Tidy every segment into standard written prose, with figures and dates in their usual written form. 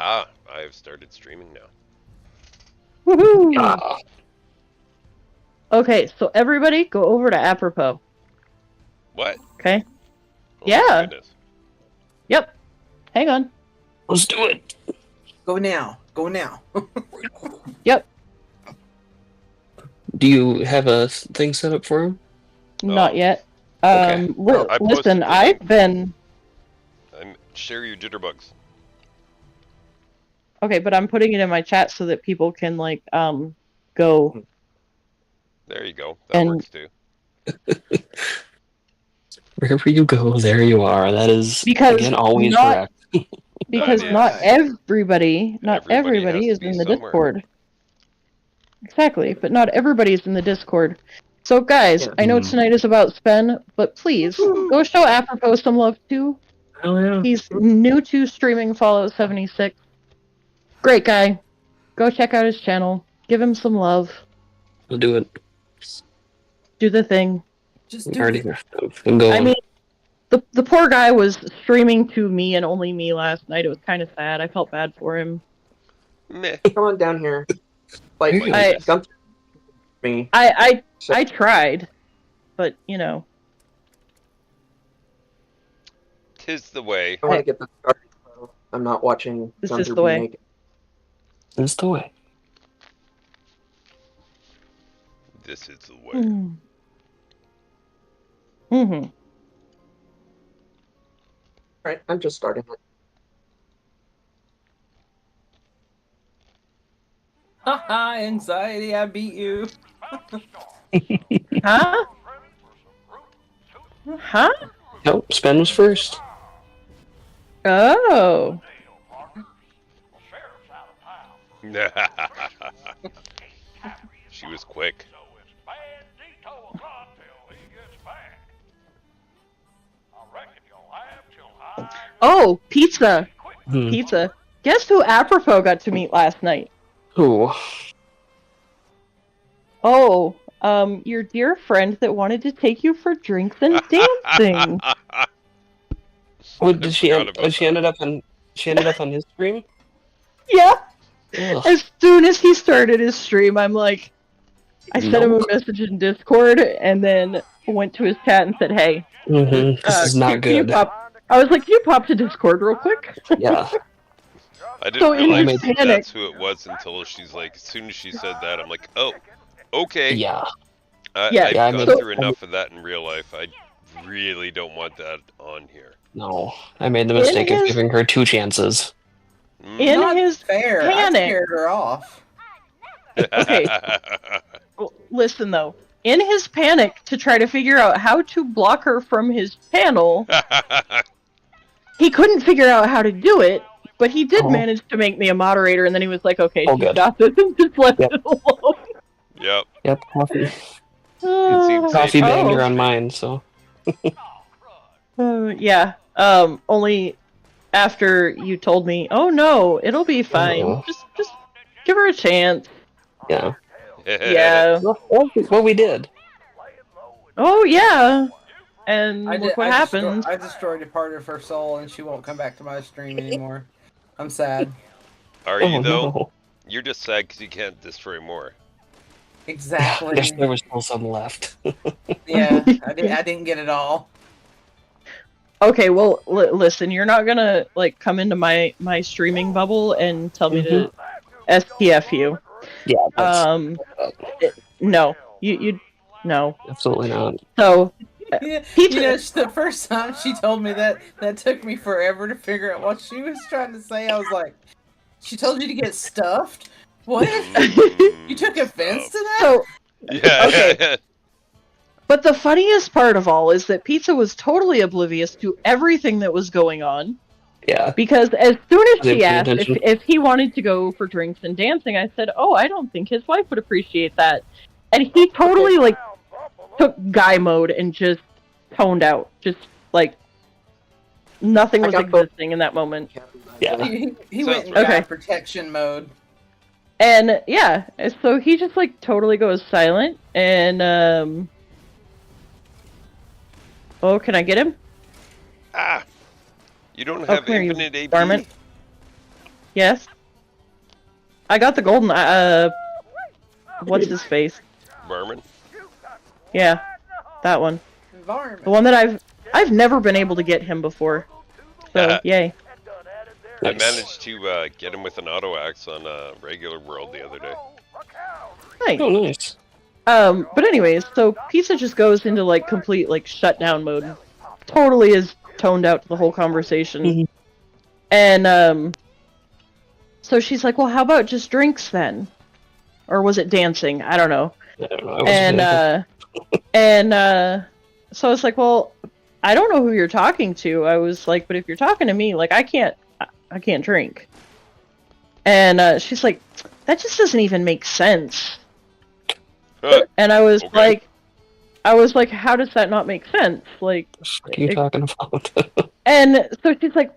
Aha! I have started streaming now. Woohoo! Ah, Okay, so everybody go over to Apropos. What? Okay? Oh, Yeah. My goodness. Yep. Hang on. let's do it. Go now. Go now. Yep. Do you have a thing set up for him? Not yet. Okay. I posted Listen, the I've link. been... Share your jitterbugs. Okay, but I'm putting it in my chat so that people can, like, go... There you go. That And- works too. Wherever you go, there you are. That is, Because again, always not- correct. Because That not is- everybody Everybody has is to in be the somewhere. Discord. Exactly, but not everybody is in the Discord. So guys, Yeah. I know tonight is about Spenn, but please go show Apropos some love too. Oh, yeah. He's new to streaming Fallout 76. Great guy. Go check out his channel. Give him some love. We'll do it. Do the thing. Just do Already, it. I'm going. I mean, the poor guy was streaming to me and only me last night. It was kind of sad. I felt bad for him. Meh. Come on down here. Like, I- come to me. I tried, but you know. Tis the way. I want to get this started. So I'm not watching This Gunther is the be way. naked. That's the way. This is the way. Mm-hmm. Right, I'm just starting it. Haha, anxiety, I beat you. Huh? Huh? Nope, Spenn was first. Oh. She was quick. Oh, pizza. Hmm. Pizza. Guess who Apropos got to meet last night? Who? Oh, your dear friend that wanted to take you for drinks and dancing. What did she? forgot about She ended up on. She ended up on his stream. Yeah. Ugh. As soon as he started his stream, I'm like, I sent him a Nope. message in Discord and then went to his chat and said, "Hey, This is not can you good. pop?" I was like, "Can you pop to Discord real quick?" Yeah. I didn't So in realize his that panic- that's who it was until she's like, as soon as she said that, I'm like, oh, okay. Yeah. Yeah, I've yeah, I gone mean- through enough of that in real life. I really don't want that on here. No, I made the mistake of his- giving her 2 chances. In Not his fair. panic. I scared her off. Okay. Well, listen though, in his panic to try to figure out how to block her from his channel, he couldn't figure out how to do it, but he did Oh. manage to make me a moderator, and then he was like, "Okay, Oh, you good. got this," and just left Yep. it alone. Yep. Yep, coffee. seems safe. Coffee banger Oh. on mine, so. Yeah. Only after you told me, "Oh no, it'll be fine. Oh. Just give her a chance." Yeah. Yeah. Well, we did. Oh yeah. And I look what happened. I destroyed a part of her soul, and she won't come back to my stream anymore. I'm sad. Are Oh, you though? no. You're just sad because you can't destroy more. Exactly. Guess there was still some left. Yeah, I didn't get it all. Okay, well, listen, you're not gonna like come into my streaming bubble and tell me to STF you. Yeah, that's No, you no. absolutely not. So Yeah, Pizza- you know, the first time she told me that took me forever to figure out what she was trying to say. I was like, she told you to get stuffed? What? You took offense to that? so, Yeah. Okay. but the funniest part of all is that Pizza was totally oblivious to everything that was going on. Yeah. Because as soon as They she paid asked attention. if he wanted to go for drinks and dancing, I said, "Oh, I don't think his wife would appreciate that." And he totally like took guy mode and just toned out, just like nothing I was got both. existing in that moment. Yeah. He Sounds went in right. guy Okay. protection mode. And yeah, so he just like totally goes silent. And oh, can I get him? Ah. You don't Oh, have come here, you infinite AP. varmint. Yes. I got the golden. What's his face? Berman? Yeah, that one. Environment. The one that I've never been able to get him before. So yay. I Nice. managed to get him with an auto axe on regular world the other day. Nice. Oh, nice. But anyways, so Pizza just goes into like complete like shutdown mode. Totally is toned out to the whole conversation. Mhm. And so she's like, "Well, how about just drinks then?" Or was it dancing? I don't know. I don't know. I wasn't there. And so I was like, "Well, I don't know who you're talking to." I was like, "But if you're talking to me, like I can't drink." And she's like, "That just doesn't even make sense." And I was Okay. like, "How does that not make sense?" Like, What are you talking about? and so she's like,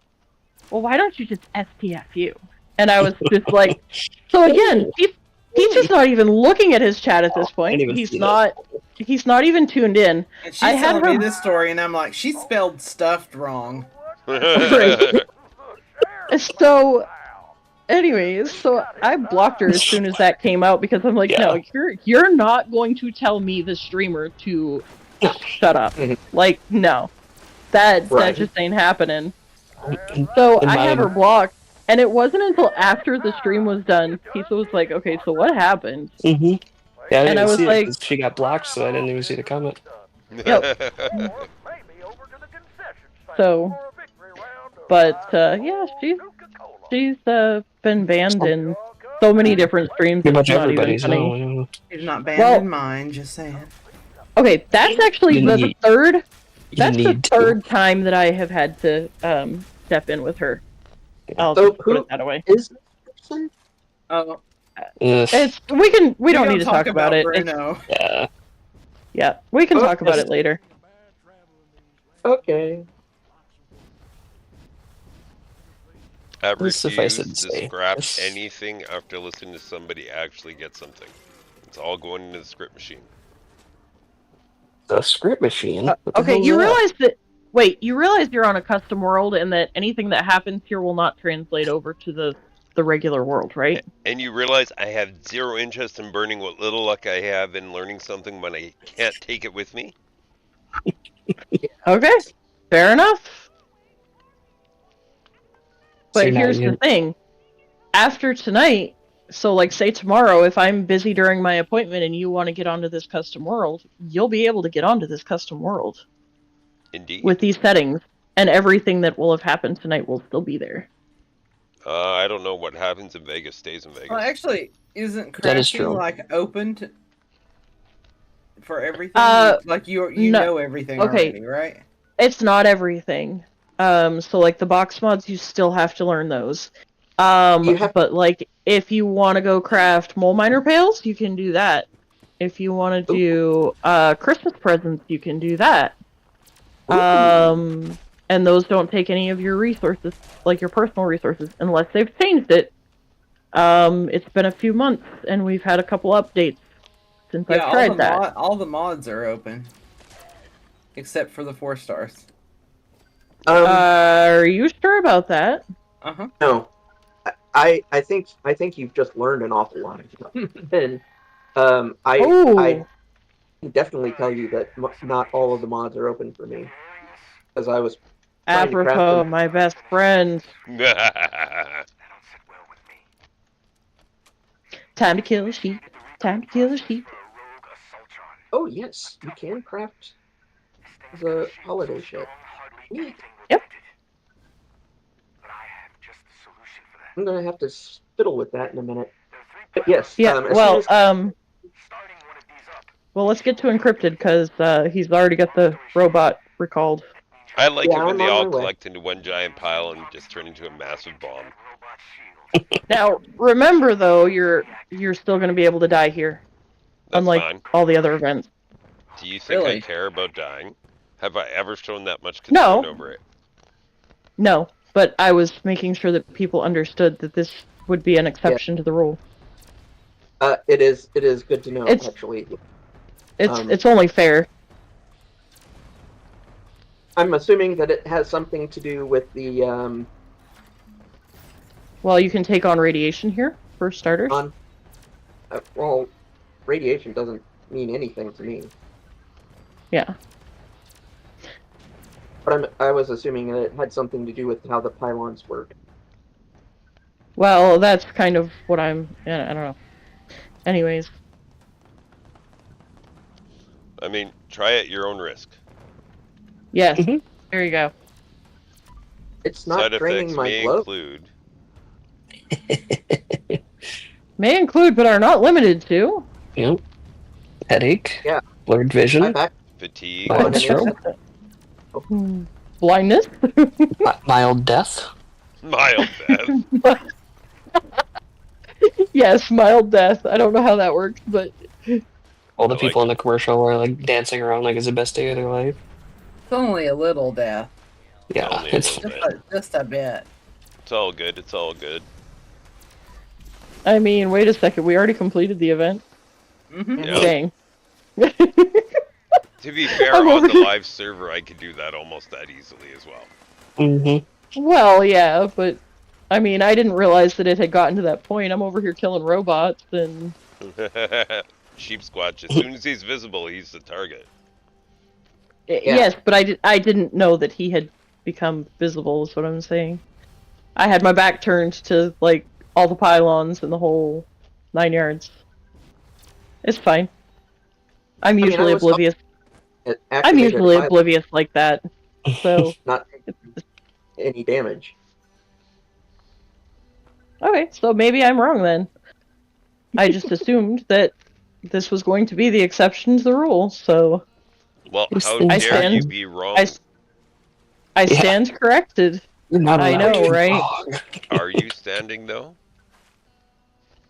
"Well, why don't you just STFU?" And I was just like, so again, he's just not even looking at his chat at this I point. didn't even He's see not even tuned in. And she's I had telling me her- this story, and I'm like, she spelled stuffed wrong. So, anyways, so I blocked her as soon as that came out because I'm like, Yeah. no, you're not going to tell me, the streamer, to shut up. Like, no, that Right. just ain't happening. So In I had my- her blocked, and it wasn't until after the stream was done, Pizza was like, "Okay, so what happened?" Mm-hmm. Yeah, I didn't And I even was see like- it 'cause she got blocked, so I didn't even see the comment. So, but yeah, she's been banned in so many different streams. Pretty much it's not even everybody's funny. now. She's not banned Well- in mine, just saying. Okay, that's actually You the need- third. You That's the need to. third time that I have had to step in with her. I'll So just put who- it that way. Is this person? Oh, Ugh, We don't need to talk about it. It's- Bruno. yeah. yeah, we can Oh, talk about yes. it later. Okay. I Let's suffice refuse it to to say, scrap yes. anything after listening to somebody actually get something. It's all going into the script machine. The script machine. What the Okay, hell's you that? realize that. Wait, you realize you're on a custom world and that anything that happens here will not translate over to the regular world, right? And you realize I have zero interest in burning what little luck I have in learning something when I can't take it with me. Okay, fair enough. So But now here's you- the thing. After tonight, so like say tomorrow, if I'm busy during my appointment and you want to get onto this custom world, you'll be able to get onto this custom world Indeed. with these settings, and everything that will have happened tonight will still be there. I don't know what happens in Vegas stays in Vegas. Well, actually, isn't That is crafting true. like open to, for everything? Like you no. know everything Okay. already, right? It's not everything. So like the box mods, you still have to learn those. But like if you want to go craft mole miner pails, you can do that. If you want to do Christmas presents, you can do that. And those don't take any of your resources, like your personal resources, unless they've changed it. It's been a few months, and we've had a couple updates since I've tried that. All the mods are open, except for the 4 stars. Are you sure about that? Uh-huh. No. I think you've just learned an awful lot. And I can definitely tell you that not all of the mods are open for me, because I was trying to craft Apropos, them. my best friend. Time to kill a sheep. Time to kill a sheep. Oh yes, you can craft the holiday shit. Neat. Yep. I'm gonna have to fiddle with that in a minute. But yes. Yeah. As soon as- Well, let's get to encrypted because he's already got the robot recalled. I like Yeah, it when I'm they on all my way. collect into one giant pile and just turn into a massive bomb. Now, remember though, you're still going to be able to die here, That's unlike fine. all the other events. Do you think I Really? care about dying? Have I ever shown that much No. concern over it? No, but I was making sure that people understood that this would be an exception to the rule. it is good to know, It's- actually. It's Um, it's only fair. I'm assuming that it has something to do with the Well, you can take on radiation here, for starters. Well, radiation doesn't mean anything to me. Yeah. But I was assuming that it had something to do with how the pylons work. Well, that's kind of what I don't know. Anyways. I mean, try at your own risk. Yes. Mhm. There you go. It's not Side draining effects my may globe. include May include, but are not limited to. Yep. Headache. Yeah. Blurred My vision. back. fatigue, Well, Mind and it's- stroke. Blindness. Mild death. mild death. Yes, mild death. I don't know how that works, but All the I people like in the commercial are like dancing around like it's the best day of their life. It's only a little death. Yeah, Only a it's little. Just a bit. It's all good. It's all good. I mean, wait a second. We already completed the event. Mm-hmm. Yeah. Dang. To be fair, I'm on over the here. live server, I could do that almost that easily as well. Well, yeah, but I mean, I didn't realize that it had gotten to that point. I'm over here killing robots, and Sheep Squatch, as soon as he's visible, he's the target. yes, but I didn't know that he had become visible. Is what I'm saying. I had my back turned to like all the pylons and the whole 9 yards. It's fine. I'm mean, I usually was oblivious. It I'm activated usually my- oblivious like that. So not any damage. okay, so maybe I'm wrong then. I just assumed that this was going to be the exception to the rule. So Well, These how things dare you happen. be wrong? I Yeah. stand corrected. You're not I allowed know, to be right? wrong. Are you standing, though?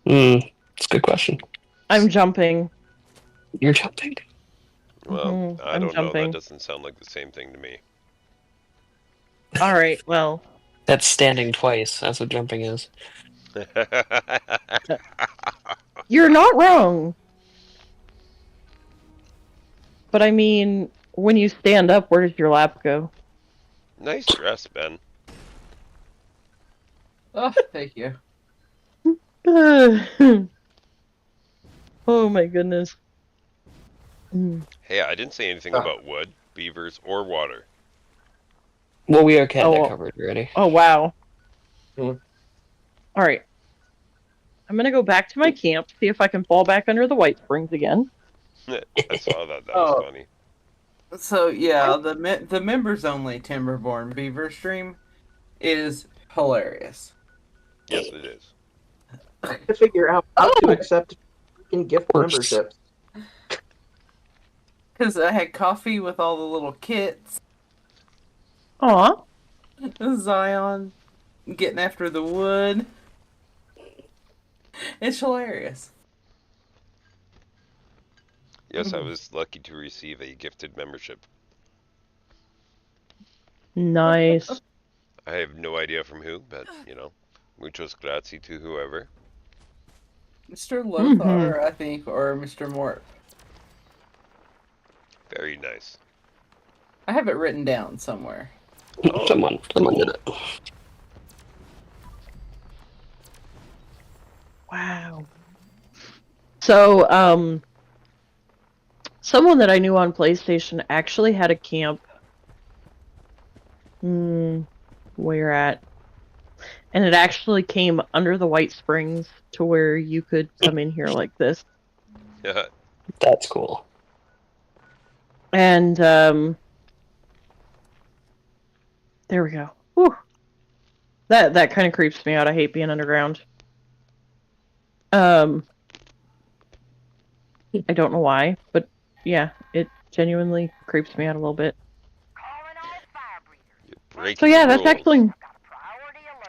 It's a good question. I'm jumping. You're jumping. Well, Mhm, I I'm don't know. jumping. That doesn't sound like the same thing to me. All right. Well, That's standing twice. That's what jumping is. you're not wrong. But I mean, when you stand up, where does your lap go? Nice dress, Ben. Oh, thank you. Oh my goodness. Hey, I didn't say anything about wood, beavers, or water. Well, we had Oh. that covered already. Oh wow. Hmm. All right. I'm gonna go back to my camp, see if I can fall back under the white springs again. I saw that. That was Oh. funny. So yeah, the members only Timberborn Beaver stream is hilarious. Yes, it is. To figure out how Oh. to accept in gift Worse. memberships. Because I had coffee with all the little kits. Aw. Zion getting after the wood. It's hilarious. Yes, I was lucky to receive a gifted membership. Nice. I have no idea from who, but, you know, muchos grazie to whoever. Mr. Lothar, I think, or Mr. Mort. Very nice. I have it written down somewhere. Someone did it. Wow. So, someone that I knew on PlayStation actually had a camp. Where at? And it actually came under the White Springs to where you could come in here like this. That's cool. And, there we go. Whew. That kind of creeps me out. I hate being underground. I don't know why, but yeah, it genuinely creeps me out a little bit. You're breaking So yeah, the that's rules.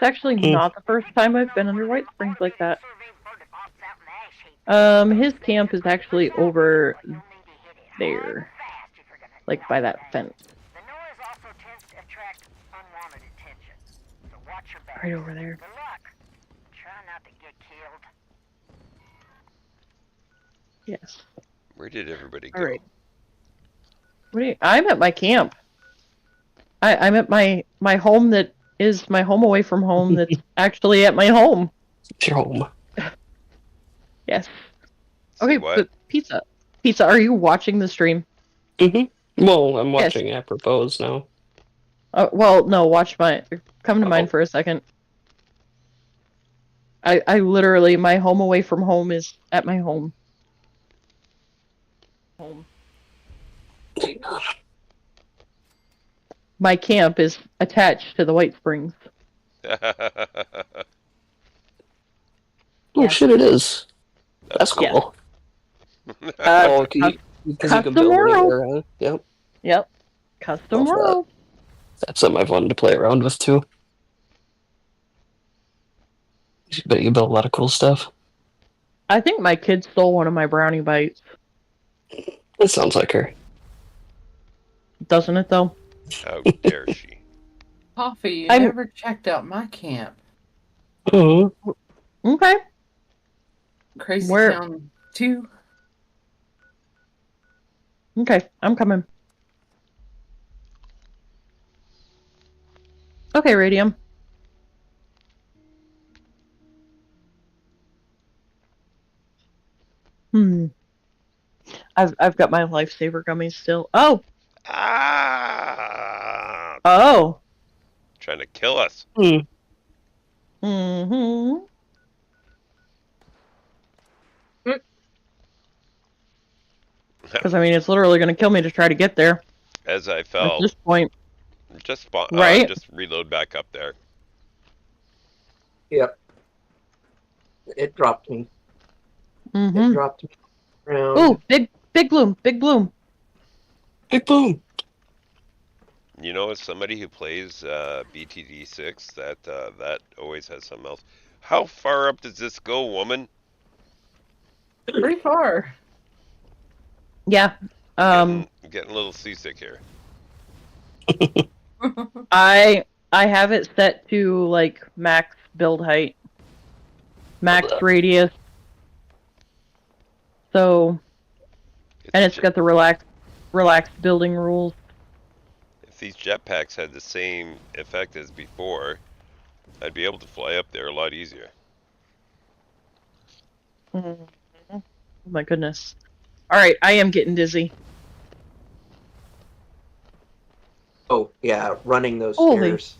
actually not the first time I've been under White Springs like that. His camp is actually over there, like by that fence. Right over there. Yes. Where did everybody go? All right. I'm at my camp. I'm at my home that is my home away from home that's actually at my home. It's your home. Yes. See Okay, what? but Pizza. Pizza, are you watching the stream? Mm-hmm. Well, I'm Yes. watching Apropos now. Well, no, watch mine. Come to mine Oh. for a second. I literally, my home away from home is at my home. My camp is attached to the White Springs. Oh Yeah. shit, it is. That's Yeah. cool. Uh, Because you can custom build world. anywhere, huh? Yep. Yep. Custom Love that. world. That's something I've wanted to play around with too. But you can build a lot of cool stuff. I think my kid stole one of my brownie bites. It sounds like her. Doesn't it, though? How dare she? Coffee, you I'm- never checked out my camp. Oh. Okay. Crazy Where- Town 2. Okay, I'm coming. Okay, Radium. I've got my lifesaver gummies still. Oh! Ah! Oh! Trying to kill us. Mm-hmm. Because, I mean, it's literally going to kill me to try to get there As I at fell, this point. just spawn. Right. Just reload back up there. Yep. It dropped me. It Mm-hmm. dropped me around. Ooh, big bloom, big bloom. Big boom. You know, as somebody who plays BTD6, that always has something else. How far up does this go, woman? Pretty far. Yeah. Getting a little seasick here. I have it set to like max build height, max radius. So, and it's got the relaxed building rules. If these jetpacks had the same effect as before, I'd be able to fly up there a lot easier. Oh my goodness! All right, I am getting dizzy. Oh yeah, running those Holy. stairs.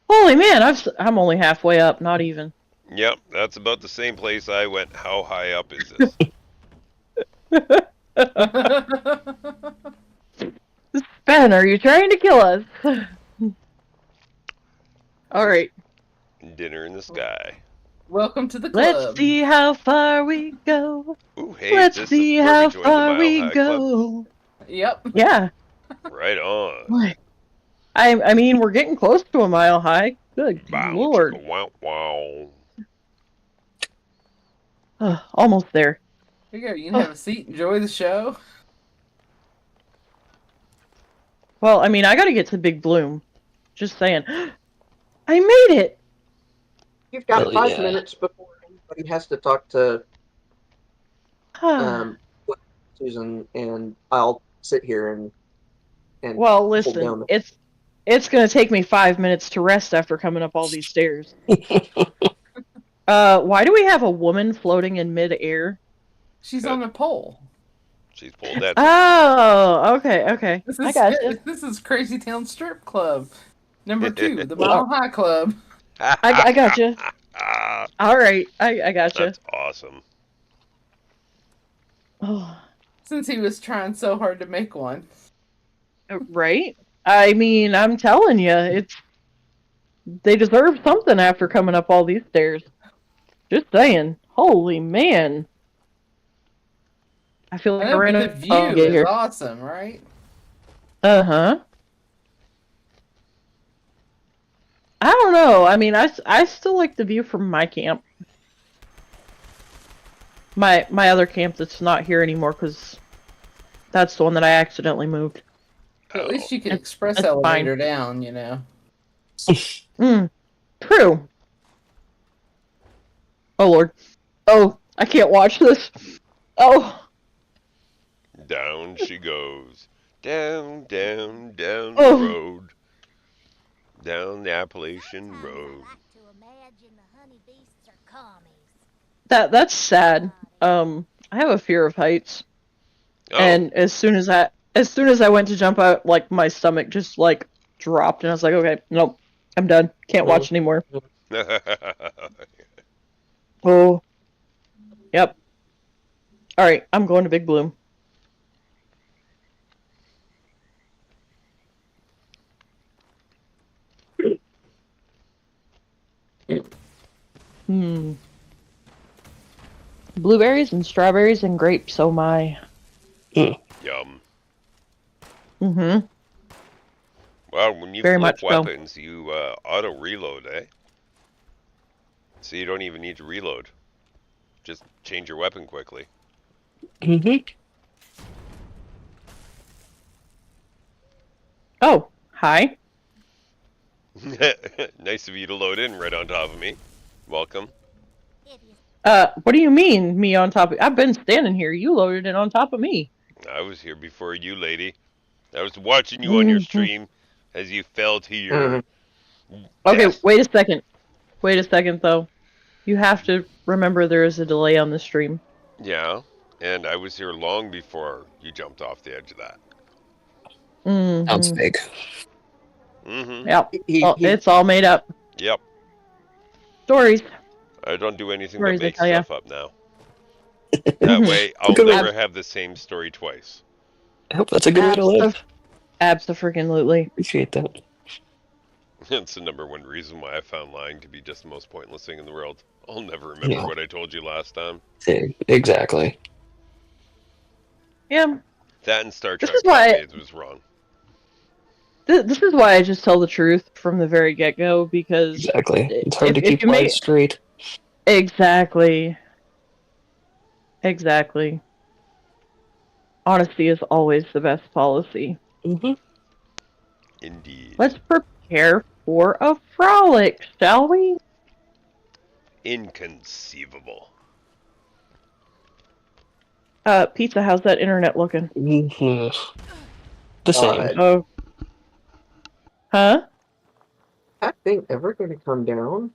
Holy man, I'm only halfway up, not even. Yep, that's about the same place I went. How high up is this? Spenn, are you trying to kill us? All right, Dinner in the sky. Welcome to the club. let's see how far we go. Ooh, hey, Let's this see is where how we joined the far Mile we High go. Yep. Yeah. Club. Right on. I mean, we're getting close to a mile high. Good Bow, lord. chicka, wow, wow. Almost there. Here you go. You can have a seat. Enjoy the show. Well, I mean, I gotta get to Big Bloom. Just saying. I made it! You've got Hell 5 yeah. minutes before anybody has to talk to Susan, and I'll sit here and Well, hold listen, down. it's gonna take me 5 minutes to rest after coming up all these stairs. Why do we have a woman floating in mid-air? She's on a pole. She's pulled that. Oh, okay. This I is gotcha. This is Crazy Town Strip Club. Number 2, the Mile High Club. I gotcha. Alright, I gotcha. That's awesome. Oh, Since he was trying so hard to make one. right? I mean, I'm telling you, they deserve something after coming up all these stairs. Just saying. Holy man. I feel like I ran The a view get is here. awesome, right? Uh-huh. I don't know. I mean, I still like the view from my camp. My other camp that's not here anymore, because that's the one that I accidentally moved. At least you can That's- express that's fine. elevator down, you know. True. Oh, Lord. Oh, I can't watch this. Oh. Down she goes. Down, down, down Oh. the road. Down the Appalachian Road. That's sad. I have a fear of heights, Oh. and as soon as I went to jump out, like my stomach just like dropped, and I was like, okay, nope, I'm done. Can't watch anymore. Oh, yep. All right, I'm going to Big Bloom. Blueberries and strawberries and grapes. Oh my. Yum. Mm-hmm. Well, when you Very flip much so. weapons, you auto reload, eh? So you don't even need to reload. Just change your weapon quickly. Oh, hi. Nice of you to load in right on top of me. Welcome. What do you mean, me on top of... I've been standing here. You loaded it on top of me. I was here before you, lady. I was watching you on your stream as you fell to your Okay, death. wait a second. Wait a second, though. You have to remember there is a delay on the stream. Yeah, and I was here long before you jumped off the edge of that. Sounds fake. Mm-hmm. Yep. It's all made up. Yep. Stories. I don't do anything Stories, but make I tell stuff up now. That way, I'll Good way. never have the same story twice. I hope that's a good way to live. Abso-freaking-lutely. Appreciate that. That's the #1 reason why I found lying to be just the most pointless thing in the world. I'll never remember what I told you last time. Exactly. Yeah. That and Star Trek was wrong. This is why I just tell the truth from the very get-go, because... Exactly. It's hard to keep lies straight. Exactly. Exactly. Honesty is always the best policy. Indeed. Let's prepare for a frolic, shall we? Inconceivable. Pizza, how's that internet looking? The same. Oh. Huh? That thing ever going to come down?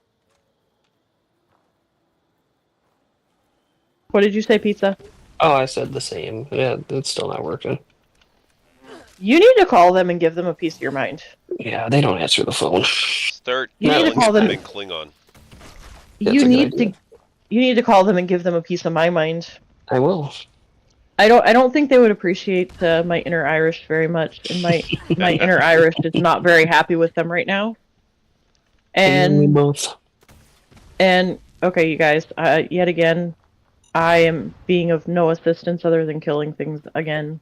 What did you say, Pizza? Oh, I said the same. Yeah, it's still not working. You need to call them and give them a piece of your mind. Yeah, they don't answer the phone. Start You need to call them in Klingon. You need to call them and give them a piece of my mind. I will. I don't think they would appreciate my inner Irish very much, and my inner Irish is not very happy with them right now. And okay, you guys, yet again, I am being of no assistance other than killing things again.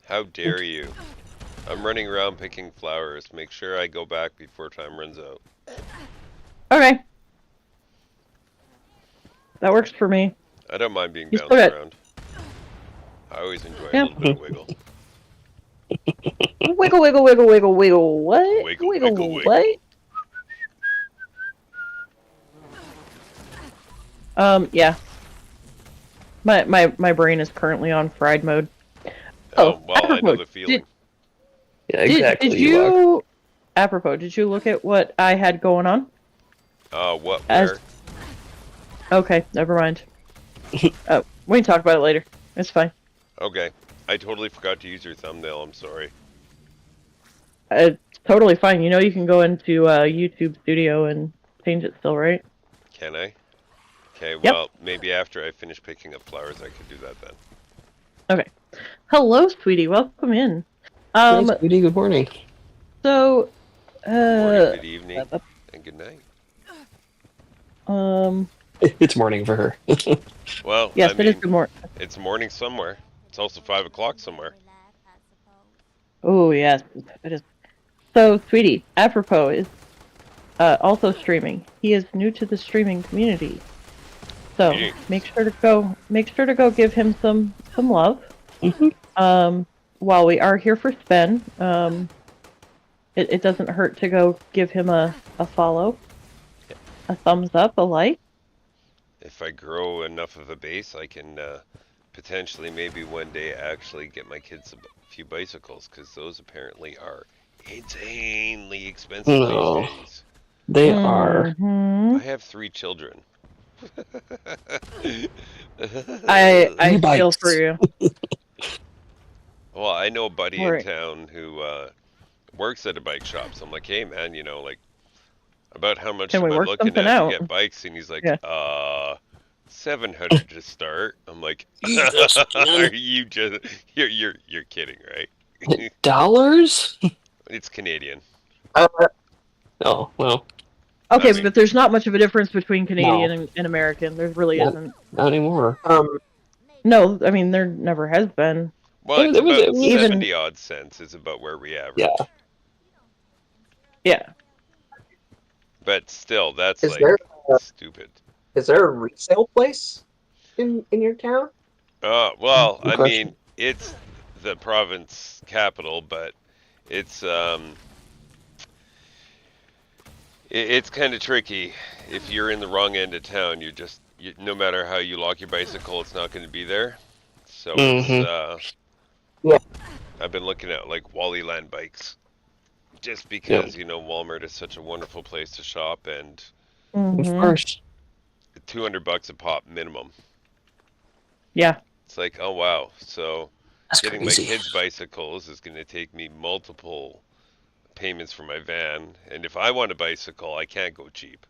How dare you? I'm running around picking flowers. Make sure I go back before time runs out. Okay. That works for me. I don't mind being You bounced still got- around. I always enjoy a little bit of wiggle. Wiggle, wiggle, wiggle, wiggle, wiggle. What? Wiggle, wiggle, wiggle. What? Yeah. My brain is currently on fried mode. Oh, well, I know the feeling. Yeah, exactly. Did you... Apropos, did you look at what I had going on? What, where? Okay, never mind. We can talk about it later. It's fine. Okay. I totally forgot to use your thumbnail, I'm sorry. It's totally fine. You know you can go into YouTube Studio and change it still, right? Can I? Okay, Yep. well, maybe after I finish picking up flowers I could do that then. Okay. Hello, sweetie. Welcome in. Hey, sweetie, good morning. So, Good morning, good evening, and good night. It's morning for her. Well, yes, I mean, it is good morning. it's morning somewhere. It's also 5 o'clock somewhere. Oh, yes, it is. So, sweetie, Apropos is also streaming. He is new to the streaming community. So, make sure to go give him some love. While we are here for Spenn, it doesn't hurt to go give him a follow, a thumbs up, a like. If I grow enough of a base, I can potentially maybe one day actually get my kids a few bicycles, because those apparently are insanely expensive No. these days. They are. Mhm. I have 3 children. I feel E-bikes. for you. Well, I know a buddy in Right. town who works at a bike shop. So I'm like, hey man, like about how much Can we am I work looking something at to out? get bikes? And he's like, Yeah. 700 to start. I'm like, Jesus, are man. you just you're kidding, right? Dollars? It's Canadian. Uh, Oh, well, Okay, I mean, but there's not much of a difference between Canadian no, and American. There really not, isn't. not anymore. No, I mean there never has been. well, it's It about was, Even 70 odd cents is about where we yeah. average. yeah. But still, that's is there like a, stupid. is there a resale place in your town? Well, Good I question. mean, it's the province capital, but it's it's kind of tricky. If you're in the wrong end of town, no matter how you lock your bicycle, it's not going to be there. So it's Mm-hmm. Yeah. I've been looking at like Wally Land bikes, just Yep. because Walmart is such a wonderful place to shop, and Of Mhm. course. $200 a pop minimum. Yeah. It's like, oh wow, so That's getting crazy. my kids' bicycles is going to take me multiple payments for my van, and if I want a bicycle, I can't go cheap.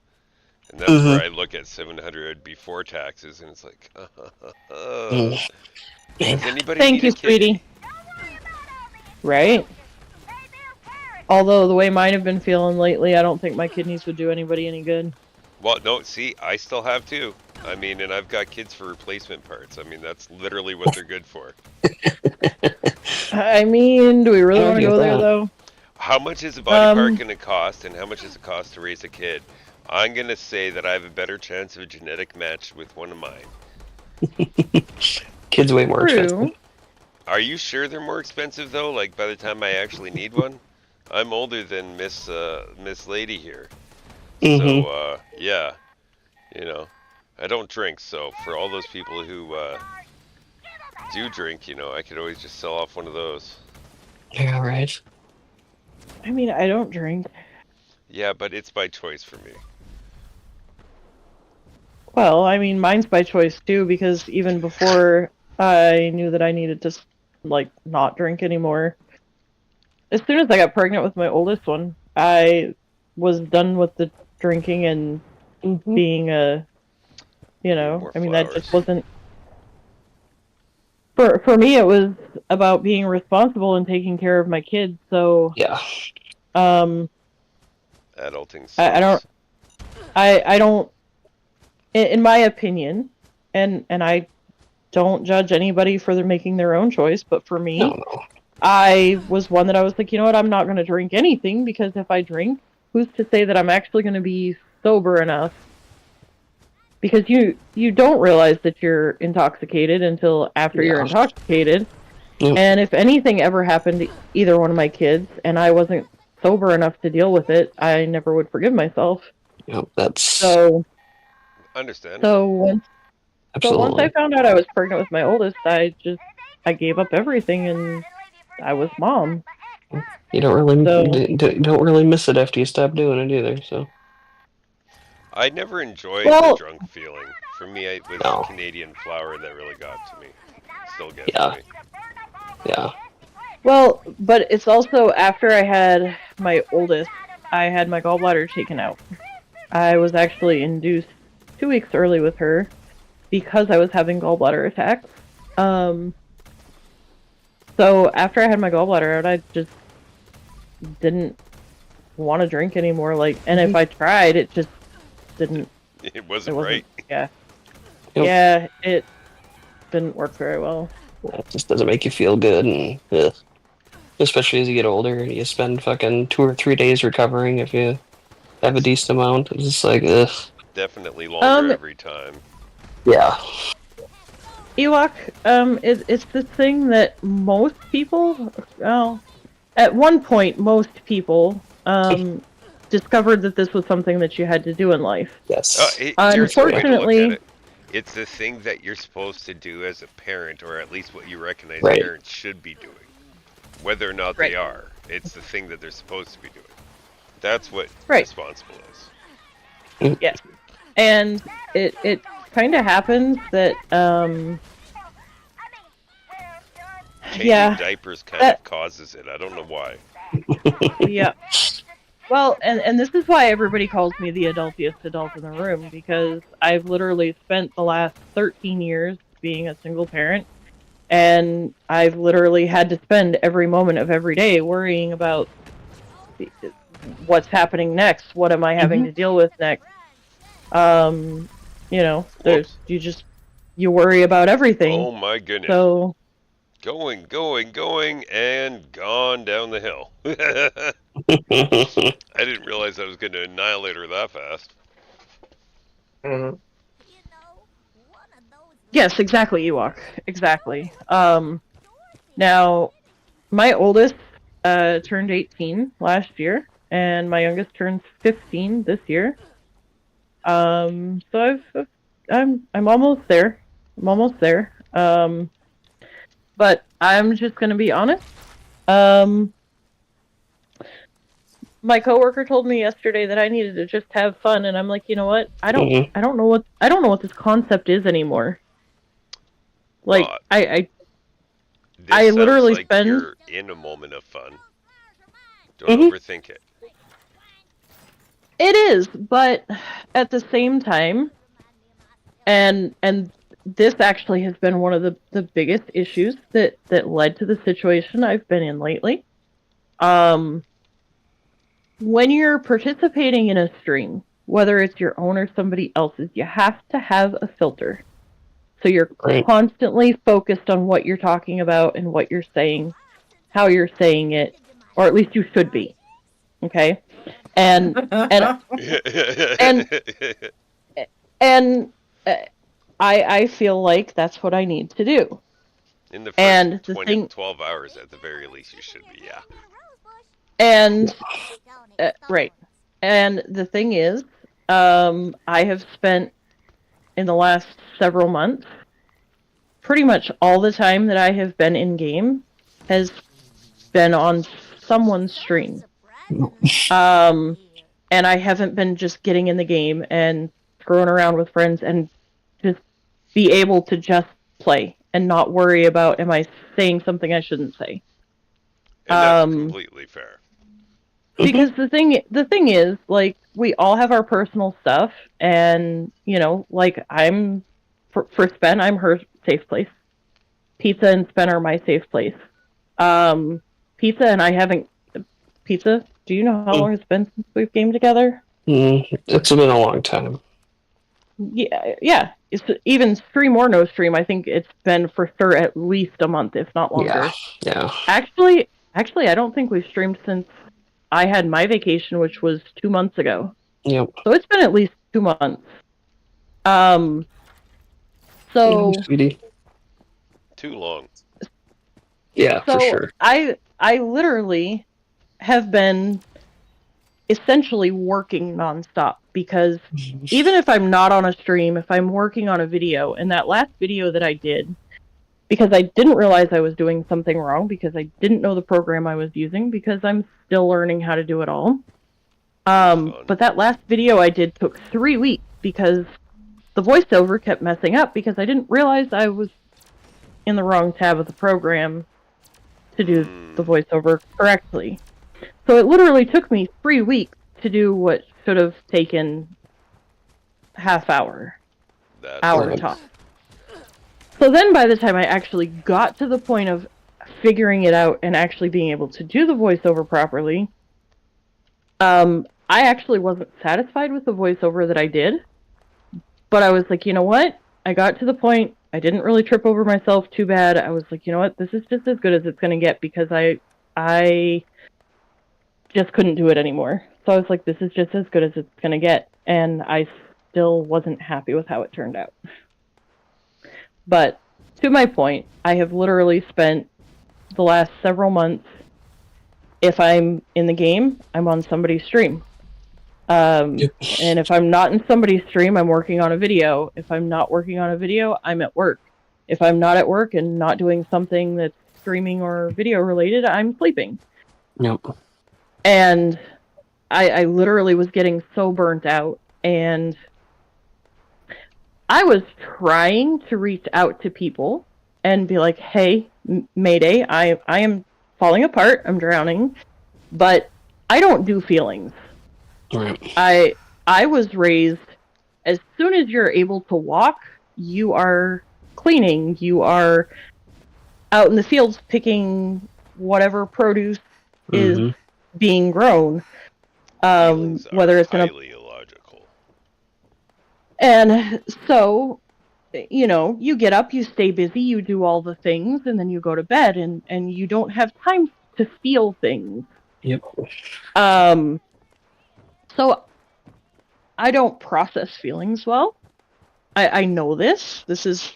And that's where I look at 700 before taxes, and it's like, Mm. does anybody Thank need you, a kidney? sweetie. Right. Although the way mine have been feeling lately, I don't think my kidneys would do anybody any good. Well, no, see, I still have two. I mean, and I've got kids for replacement parts. I mean, that's literally what they're good for. I mean, do we really I want to get go there that. though? How much is a body part Um, going to cost, and how much does it cost to raise a kid? I'm going to say that I have a better chance of a genetic match with one of mine. Kids way more expensive. True. Are you sure they're more expensive, though? Like, by the time I actually need one? I'm older than Miss Lady here. Mm-hmm. So, yeah. I don't drink, so for all those people who do drink, I could always just sell off one of those. Yeah, right. I mean, I don't drink. Yeah, but it's by choice for me. Well, I mean, mine's by choice too, because even before I knew that I needed to, like, not drink anymore, as soon as I got pregnant with my oldest one, I was done with the drinking and Mm-hmm. being a, More I mean, that just flowers. wasn't. For me, it was about being responsible and taking care of my kids. So, Yeah. um, Adulting sucks. I don't, in my opinion, and I don't judge anybody for making their own choice, but for me, No. I was one that I was like, you know what, I'm not going to drink anything, because if I drink, who's to say that I'm actually going to be sober enough? Because you don't realize that you're intoxicated until after you're Yeah. intoxicated. Yep. And if anything ever happened to either one of my kids and I wasn't sober enough to deal with it, I never would forgive myself. Yep. That's So Understandable. once absolutely. I found out I was pregnant with my oldest, I gave up everything and I was mom. You don't really So- don't really miss it after you stop doing it either. So I never enjoyed Well- the drunk feeling. For me, it was No. Canadian flour that really got to me. Still gets Yeah. to me. yeah. Well, but it's also after I had my oldest, I had my gallbladder taken out. I was actually induced 2 weeks early with her because I was having gallbladder attacks. So after I had my gallbladder out, I just didn't want to drink anymore. Like, and if I tried, it just didn't. It wasn't right. Yeah. Yep. Yeah, it didn't work very well. It just doesn't make you feel good, and especially as you get older, and you spend fucking 2 or 3 days recovering if you have a decent amount. It's just like, ugh. Definitely longer every time. Yeah. Ewok, it's the thing that most people, well, at one point, most people, discovered that this was something that you had to do in life. Yes. Here's the way to look Unfortunately- at it. It's the thing that you're supposed to do as a parent, or at least what you recognize Right. parents should be doing, whether or not they Right. are. It's the thing that they're supposed to be doing. That's what Right. responsible is. Yeah. And it kind of happens that, Changing yeah, diapers kind of causes it. I don't know why. yeah. Well, and this is why everybody calls me the adultiest adult in the room, because I've literally spent the last 13 years being a single parent, and I've literally had to spend every moment of every day worrying about what's happening next, what am I having to deal with next. You know, there's you worry about everything. Oh my goodness. So going, and gone down the hill. I didn't realize I was going to annihilate her that fast. Mhm. yes, exactly, Ewok. Exactly. Now my oldest turned 18 last year, and my youngest turns 15 this year. So I'm almost there. I'm almost there. But I'm just gonna be honest. My coworker told me yesterday that I needed to just have fun, and I'm like, you know what? I don't know what this concept is anymore. Like, This I literally sounds like spend. you're in a moment of fun. Don't overthink it. It is, but at the same time, and this actually has been one of the biggest issues that led to the situation I've been in lately. When you're participating in a stream, whether it's your own or somebody else's, you have to have a filter. So you're constantly focused on what you're talking about and what you're saying, how you're saying it, or at least you should be. Okay? And I feel like that's what I need to do. In the first And 12 hours at the very least, you should be, yeah. And right. And the thing is, I have spent in the last several months, pretty much all the time that I have been in game has been on someone's stream. And I haven't been just getting in the game and screwing around with friends and just be able to just play and not worry about, am I saying something I shouldn't say? And that's completely fair. Because the thing is, like, we all have our personal stuff, and, you know, like, for Spenn, I'm her safe place. Pizza and Spenn are my safe place. Pizza and I haven't... Pizza, do you know how long it's been since we've gamed together? It's been a long time. Yeah. It's even stream or no stream, I think it's been for sure at least a month, if not longer. Yeah. Actually, I don't think we've streamed since I had my vacation, which was 2 months ago. Yep. So it's been at least 2 months. So Sweetie. Too long. Yeah, so for sure. I literally have been essentially working nonstop, because even if I'm not on a stream, if I'm working on a video, and that last video that I did, because I didn't realize I was doing something wrong, because I didn't know the program I was using, because I'm still learning how to do it all. But that last video I did took 3 weeks, because the voiceover kept messing up, because I didn't realize I was in the wrong tab of the program to do the voiceover correctly. So it literally took me 3 weeks to do what should have taken half hour. Hour top. So then by the time I actually got to the point of figuring it out and actually being able to do the voiceover properly, I actually wasn't satisfied with the voiceover that I did. But I was like, you know what? I got to the point, I didn't really trip over myself too bad. I was like, you know what? This is just as good as it's going to get, because I just couldn't do it anymore. So I was like, this is just as good as it's going to get. And I still wasn't happy with how it turned out. But to my point, I have literally spent the last several months, if I'm in the game, I'm on somebody's stream. And if I'm not in somebody's stream, I'm working on a video. If I'm not working on a video, I'm at work. If I'm not at work and not doing something that's streaming or video related, I'm sleeping. Yep. And I literally was getting so burnt out, and I was trying to reach out to people and be like, hey, Mayday, I am falling apart, I'm drowning, but I don't do feelings. Right. I was raised, as soon as you're able to walk, you are cleaning, you are out in the fields picking whatever produce is being grown. Feelings Whether are it's in a... highly illogical. And so, you know, you get up, you stay busy, you do all the things, and then you go to bed, and you don't have time to feel things. Yep. So I don't process feelings well. I know this. This is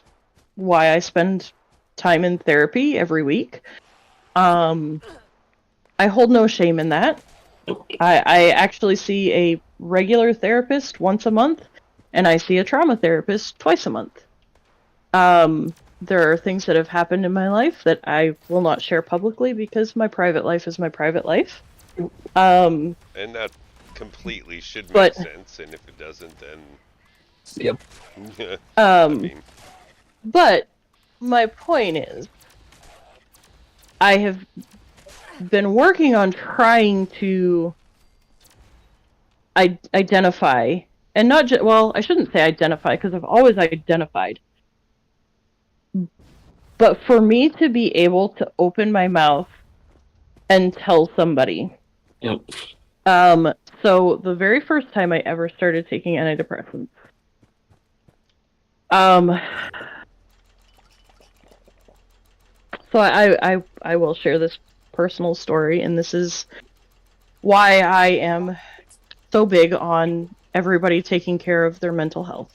why I spend time in therapy every week. I hold no shame in that. I actually see a regular therapist once a month, and I see a trauma therapist twice a month. There are things that have happened in my life that I will not share publicly because my private life is my private life. And that completely should make sense, and if it doesn't, then... Yep. I mean... But my point is, I have been working on trying to identify, and not just, well, I shouldn't say identify, because I've always identified. But for me to be able to open my mouth and tell somebody. Yep. So the very first time I ever started taking antidepressants, so I will share this personal story, and this is why I am so big on everybody taking care of their mental health.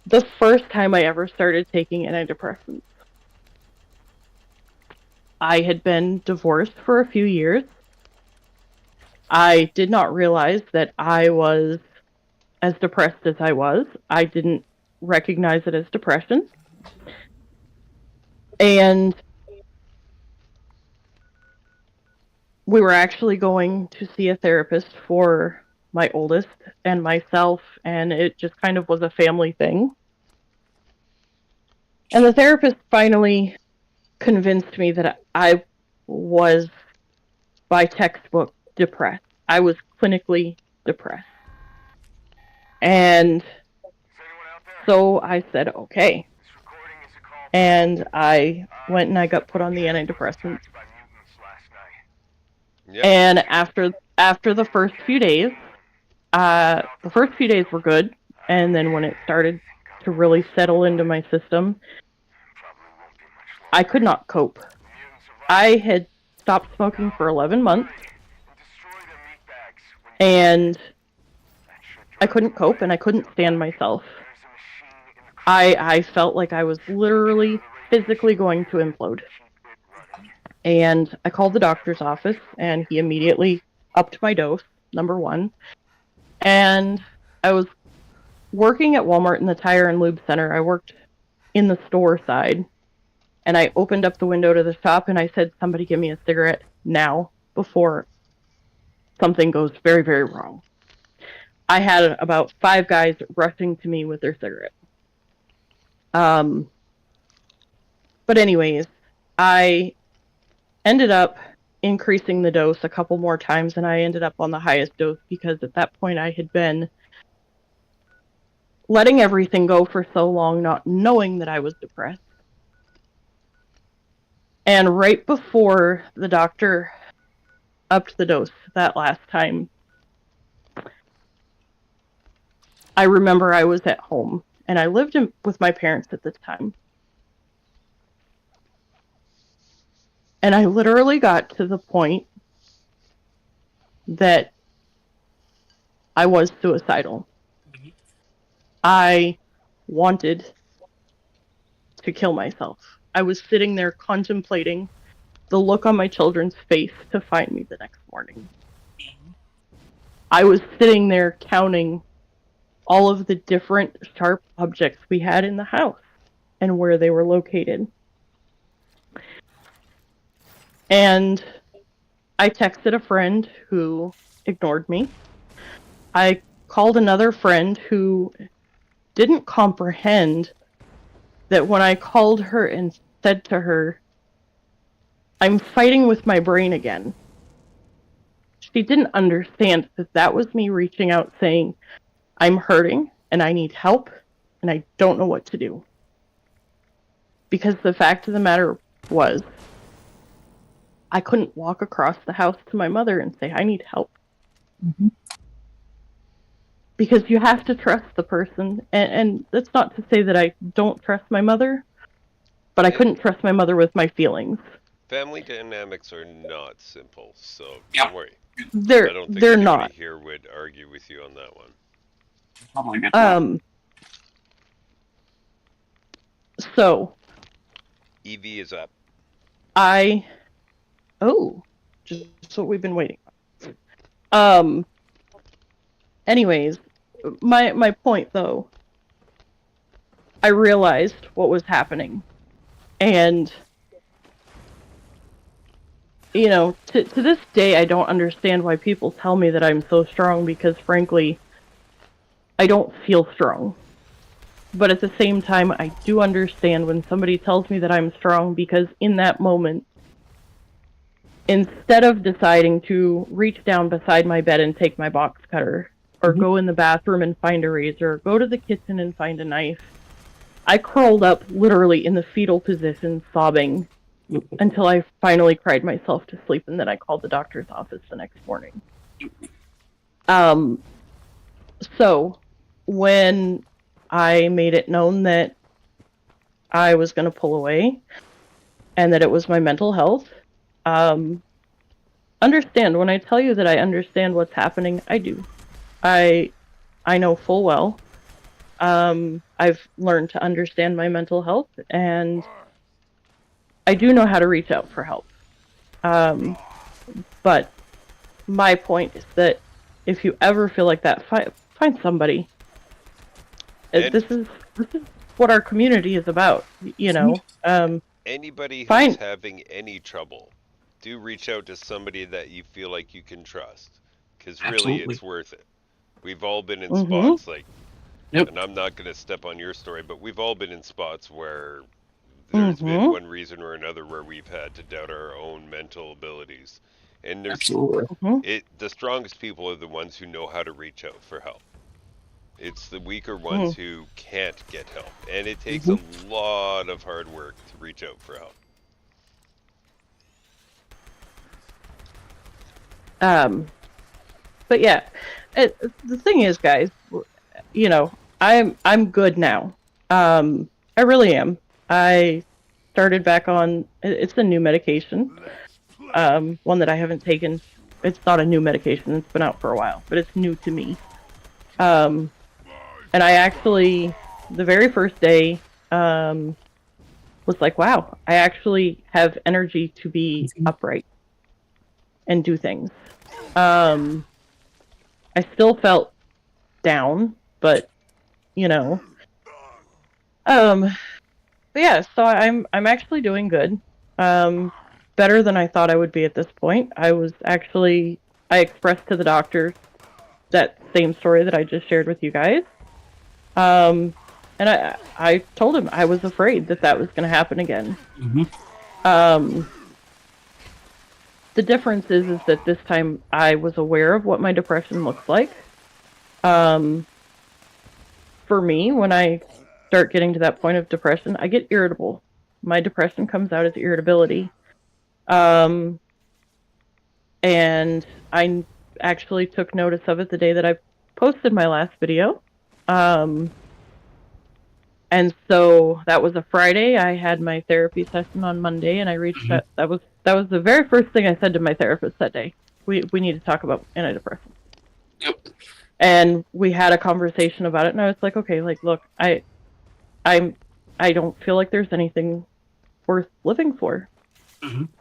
The first time I ever started taking antidepressants, I had been divorced for a few years. I did not realize that I was as depressed as I was. I didn't recognize it as depression. And we were actually going to see a therapist for my oldest and myself, and it just kind of was a family thing. And the therapist finally convinced me that I was, by textbook, depressed. I was clinically depressed. And so I said, okay. And I went and I got put on the antidepressants. Yep. And after the first few days were good. And then when it started to really settle into my system, I could not cope. I had stopped smoking for 11 months. And I couldn't cope, and I couldn't stand myself. I felt like I was literally, physically going to implode. And I called the doctor's office, and he immediately upped my dose, number one. And I was working at Walmart in the tire and lube center. I worked in the store side. And I opened up the window to the shop, and I said, somebody give me a cigarette now, before something goes very, very wrong. I had about 5 guys rushing to me with their cigarette. But anyways, I ended up increasing the dose a couple more times, and I ended up on the highest dose because at that point I had been letting everything go for so long, not knowing that I was depressed. And right before the doctor upped the dose that last time, I remember I was at home, and I lived with my parents at this time. And I literally got to the point that I was suicidal. I wanted to kill myself. I was sitting there contemplating the look on my children's face to find me the next morning. I was sitting there counting all of the different sharp objects we had in the house and where they were located. And I texted a friend who ignored me. I called another friend who didn't comprehend that when I called her and said to her, I'm fighting with my brain again. She didn't understand that that was me reaching out saying, I'm hurting and I need help and I don't know what to do. Because the fact of the matter was, I couldn't walk across the house to my mother and say, I need help. Mm-hmm. Because you have to trust the person. And that's not to say that I don't trust my mother, but I couldn't trust my mother with my feelings. Family dynamics are not simple, so Yep. don't worry. They're I don't think they're anybody not. here would argue with you on that one. Probably good enough. So EV is up. just what we've been waiting on. Anyways, my point though, I realized what was happening. And you know, to this day I don't understand why people tell me that I'm so strong, because frankly, I don't feel strong. But at the same time, I do understand when somebody tells me that I'm strong, because in that moment, instead of deciding to reach down beside my bed and take my box cutter, or go in the bathroom and find a razor, or go to the kitchen and find a knife, I curled up literally in the fetal position, sobbing, until I finally cried myself to sleep, and then I called the doctor's office the next morning. So, when I made it known that I was going to pull away, and that it was my mental health, understand, when I tell you that I understand what's happening, I do. I know full well. I've learned to understand my mental health, and I do know how to reach out for help. But my point is that if you ever feel like that, find somebody. This is what our community is about, you know. Anybody who's having any trouble, do reach out to somebody that you feel like you can trust, because really it's worth it. We've all been in spots like, and I'm not going to step on your story, but we've all been in spots where there's been one reason or another where we've had to doubt our own mental abilities. And there's the strongest people are the ones who know how to reach out for help. It's the weaker ones who can't get help, and it takes a lot of hard work to reach out for help. But yeah, the thing is, guys, you know, I'm good now. I really am. I started back on, it's a new medication, one that I haven't taken. It's not a new medication, it's been out for a while, but it's new to me. And I actually, the very first day, was like, wow, I actually have energy to be upright and do things. I still felt down, but you know. But yeah, so I'm actually doing good. Better than I thought I would be at this point. I expressed to the doctor that same story that I just shared with you guys. And I told him I was afraid that was going to happen again. The difference is that this time I was aware of what my depression looks like. For me, when I start getting to that point of depression, I get irritable. My depression comes out as irritability. And I actually took notice of it the day that I posted my last video. And so that was a Friday. I had my therapy session on Monday, and I reached out. That was the very first thing I said to my therapist that day. We need to talk about antidepressants. Yep. And we had a conversation about it, and I was like, okay, like, look, I don't feel like there's anything worth living for.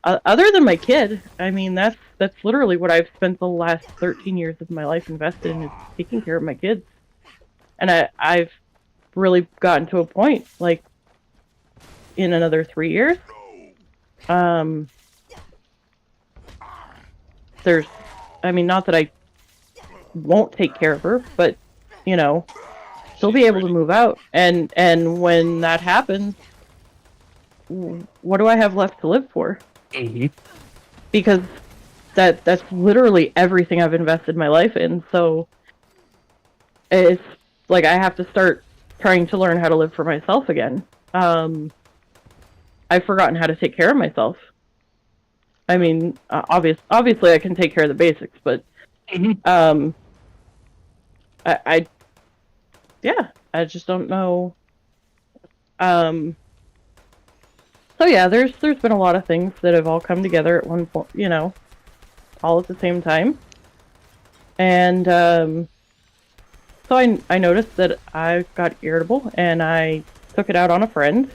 Other than my kid. I mean, that's literally what I've spent the last 13 years of my life invested in, is taking care of my kids. And I've really gotten to a point, like, in another 3 years, I mean, not that I won't take care of her, but, you know, she'll be able to move out. And when that happens, what do I have left to live for? Mm-hmm. Because that's literally everything I've invested my life in. So it's like I have to start trying to learn how to live for myself again. I've forgotten how to take care of myself. I mean, obviously I can take care of the basics, but I just don't know. So yeah, there's been a lot of things that have all come together at one point, you know, all at the same time. And so I noticed that I got irritable, and I took it out on a friend.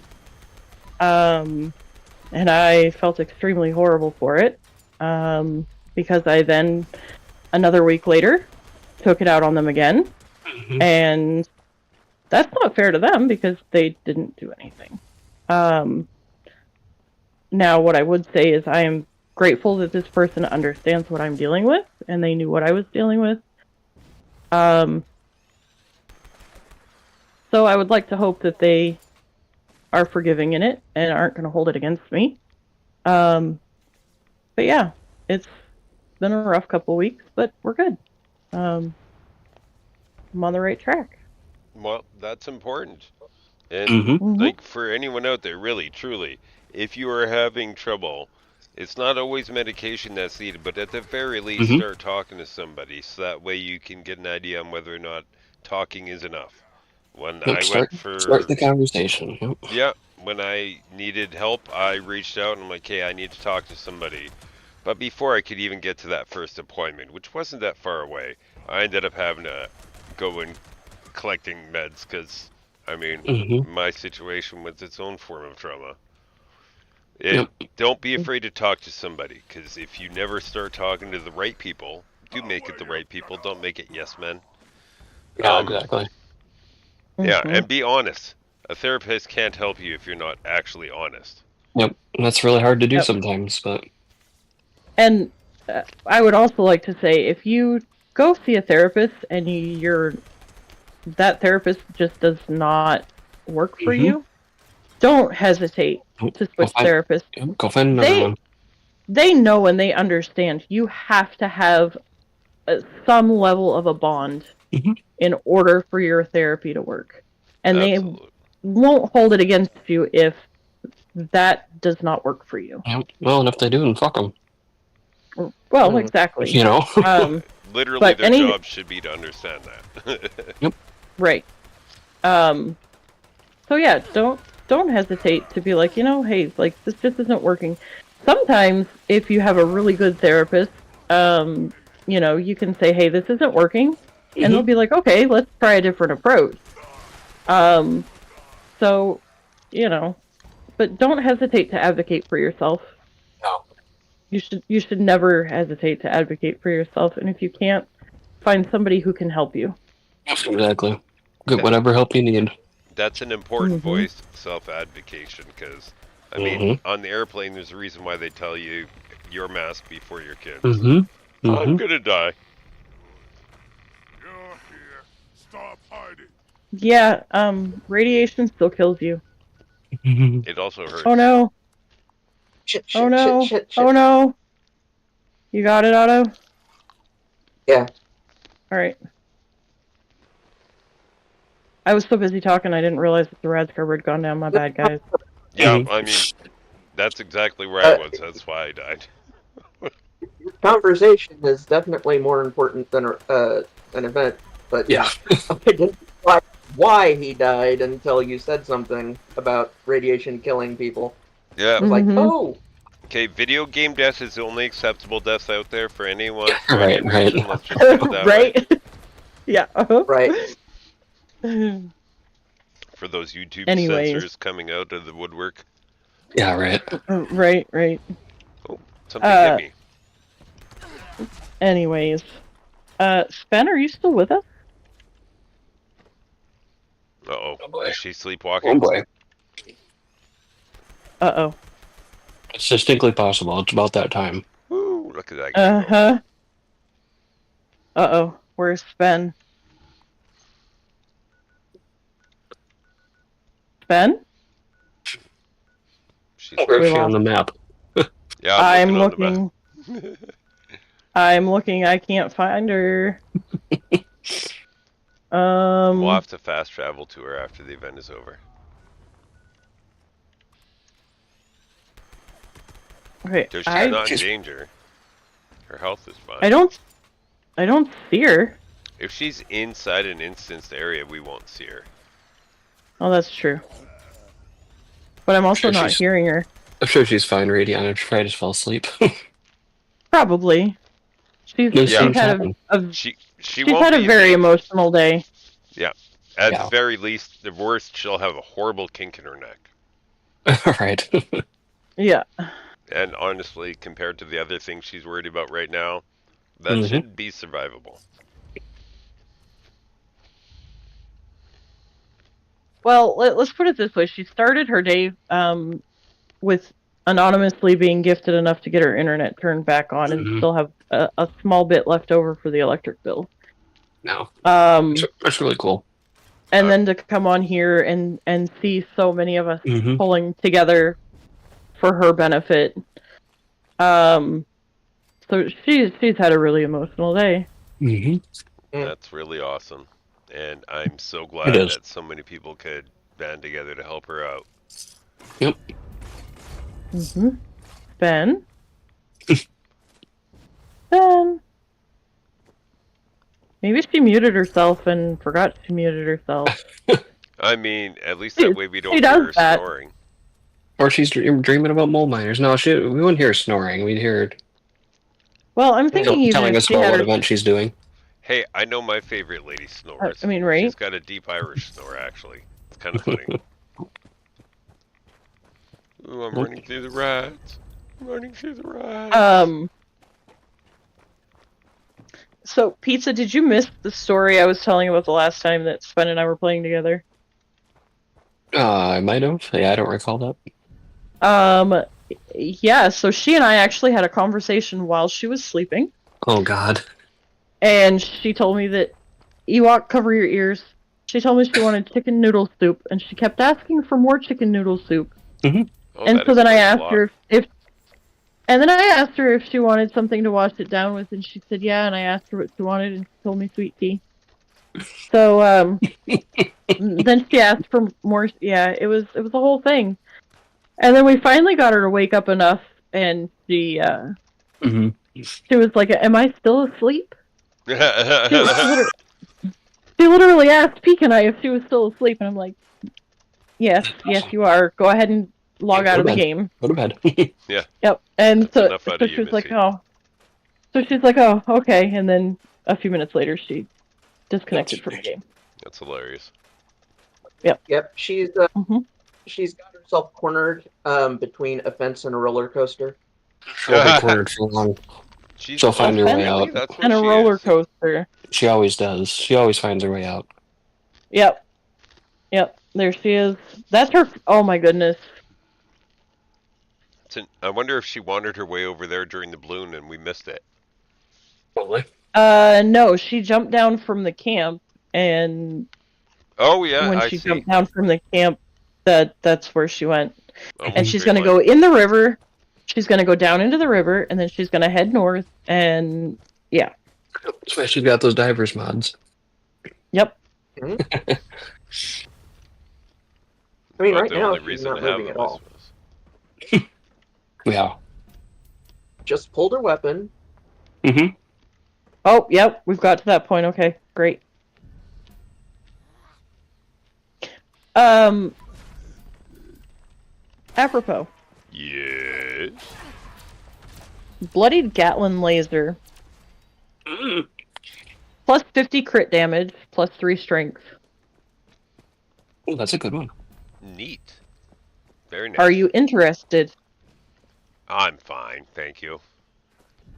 And I felt extremely horrible for it, because I then, another week later, took it out on them again. And that's not fair to them because they didn't do anything. Now, what I would say is I am grateful that this person understands what I'm dealing with, and they knew what I was dealing with. So I would like to hope that they are forgiving in it and aren't going to hold it against me. But yeah, it's been a rough couple weeks, but we're good. I'm on the right track. Well, that's important. And like for anyone out there, really, truly, if you are having trouble, it's not always medication that's needed, but at the very least, start talking to somebody so that way you can get an idea on whether or not talking is enough. When I went for start the conversation. Yeah, when I needed help, I reached out and I'm like, hey, I need to talk to somebody. But before I could even get to that first appointment, which wasn't that far away, I ended up having to go and collecting meds because, I mean, my situation was its own form of trauma. Don't be afraid to talk to somebody, because if you never start talking to the right people, do make it the right people. Don't make it yes men. Yeah, exactly. Yeah, and be honest. A therapist can't help you if you're not actually honest. Yep, that's really hard to do sometimes, but... And I would also like to say, if you go see a therapist and that therapist just does not work for you, don't hesitate to switch therapists. Go find another one. They know and they understand you have to have some level of a bond in order for your therapy to work. And they won't hold it against you if that does not work for you. Well, and if they do, then fuck them. Well, exactly. You know? Literally, their job should be to understand that. Right. So yeah, don't hesitate to be like, you know, hey, like, this just isn't working. Sometimes, if you have a really good therapist, you know, you can say, hey, this isn't working. And they'll be like, okay, let's try a different approach. So, you know, but don't hesitate to advocate for yourself. No. You should never hesitate to advocate for yourself. And if you can't, find somebody who can help you. Exactly. Get whatever help you need. That's an important voice, self-advocation, because, I mean, on the airplane, there's a reason why they tell you your mask before your kids. I'm gonna die. You're here. Stop hiding. Yeah, radiation still kills you. It also hurts. Oh no. Shit, Oh no. shit. Oh no. You got it, Otto? Yeah. Alright. I was so busy talking I didn't realize that the rad scrubber had gone down. My bad, guys. Yeah, I mean, that's exactly where I was. That's why I died. Conversation is definitely more important than an event, but Yeah. I didn't realize why he died until you said something about radiation killing people. Yeah. I was like, oh. Okay, video game death is the only acceptable death out there for anyone. Right. Let's just put it that way. Right? Yeah. Right. For those YouTube Anyways. censors coming out of the woodwork. Yeah, right. Right. Oh, something hit me. Anyways. Spenn, are you still with us? Uh-oh. Oh, boy. Is she sleepwalking? Oh boy. Uh-oh. It's distinctly possible. It's about that time. Woo, Look at that guy go. Uh-oh. Where's Spenn? Spenn? She's Where's We she on lost- the map? Yeah, I'm looking. On the looking. map. I'm looking. I can't find her. We'll have to fast travel to her after the event is over. Okay. So she's not in danger. Her health is fine. I don't see her. If she's inside an instanced area, we won't see her. Oh, that's true. But I'm also Sure not she's- hearing her. I'm sure she's fine, Radiana. She probably just fell asleep. Probably. She's Those she's things had happen. She she's won't had a be very in danger. emotional day. At Yeah. the very least, the worst, she'll have a horrible kink in her neck. Right. Yeah. And honestly, compared to the other things she's worried about right now, that Mhm. should be survivable. Well, let's put it this way. She started her day with anonymously being gifted enough to get her internet turned back on and Mhm. still have a small bit left over for the electric bill. No. Um, That's really cool. and then to come on here and see so many of us Mm-hmm. pulling together for her benefit. So she's had a really emotional day. Mm-hmm. That's really awesome. And I'm so glad is. that so many people could band together to help her out. Yep. Mm-hmm. Ben? Ben? Maybe she muted herself and forgot she muted herself. I mean, at least that way we don't She hear does her that. snoring. Or she's dreaming about mole miners. No, we wouldn't hear her snoring. We'd hear her Well, I'm thinking even telling if us she about had what her... event she's doing. Hey, I know my favorite lady snores. I mean, right? She's got a deep Irish snore, actually. It's kind of funny. Ooh, I'm running through the rats. I'm running through the rats. So, Pizza, did you miss the story I was telling about the last time that Spenn and I were playing together? I might have. Yeah, I don't recall that. Yeah, so she and I actually had a conversation while she was sleeping, Oh, God. and she told me that, Ewok, cover your ears. She told me she wanted chicken noodle soup, and she kept asking for more chicken noodle soup. Oh, And that so then I explains a asked lot. her if she wanted something to wash it down with, and she said yeah, and I asked her what she wanted, and she told me sweet tea. So, then she asked for more, yeah, it was a whole thing. And then we finally got her to wake up enough, and she was like, am I still asleep? She literally asked Peek and I if she was still asleep, and I'm like, yes, you are. Go ahead and log out of the game. Go to bed. Yep. And That's so enough out of she you, was like, Missy. oh. So she's like, oh, okay. And then a few minutes later, she disconnected from the game. That's hilarious. Yep, she's Mhm. she's got herself cornered between a fence and a roller coaster. She'll be cornered for long. She'll find her way really? out. That's what And a she roller is. coaster. She always does. She always finds her way out. Yep. There she is. That's her. Oh my goodness. I wonder if she wandered her way over there during the balloon and we missed it. Probably. No, she jumped down from the camp, and Oh yeah, when I she see. jumped down from the camp, that's where she went. Oh, And she's straight gonna line. go in the river. She's gonna go down into the river, and then she's gonna head north. And That's why she's got those divers mods. yep. I mean, About right the now only she's reason not to have moving them, at I all. suppose. Yeah. Just pulled her weapon. Mm-hmm. Oh, yep. We've got to that point. Okay, great. Apropos, Yes. bloodied Gatlin laser. Plus 50 crit damage, plus 3 strength. Oh, that's a good one. Neat. Very nice. Are you interested? I'm fine, thank you.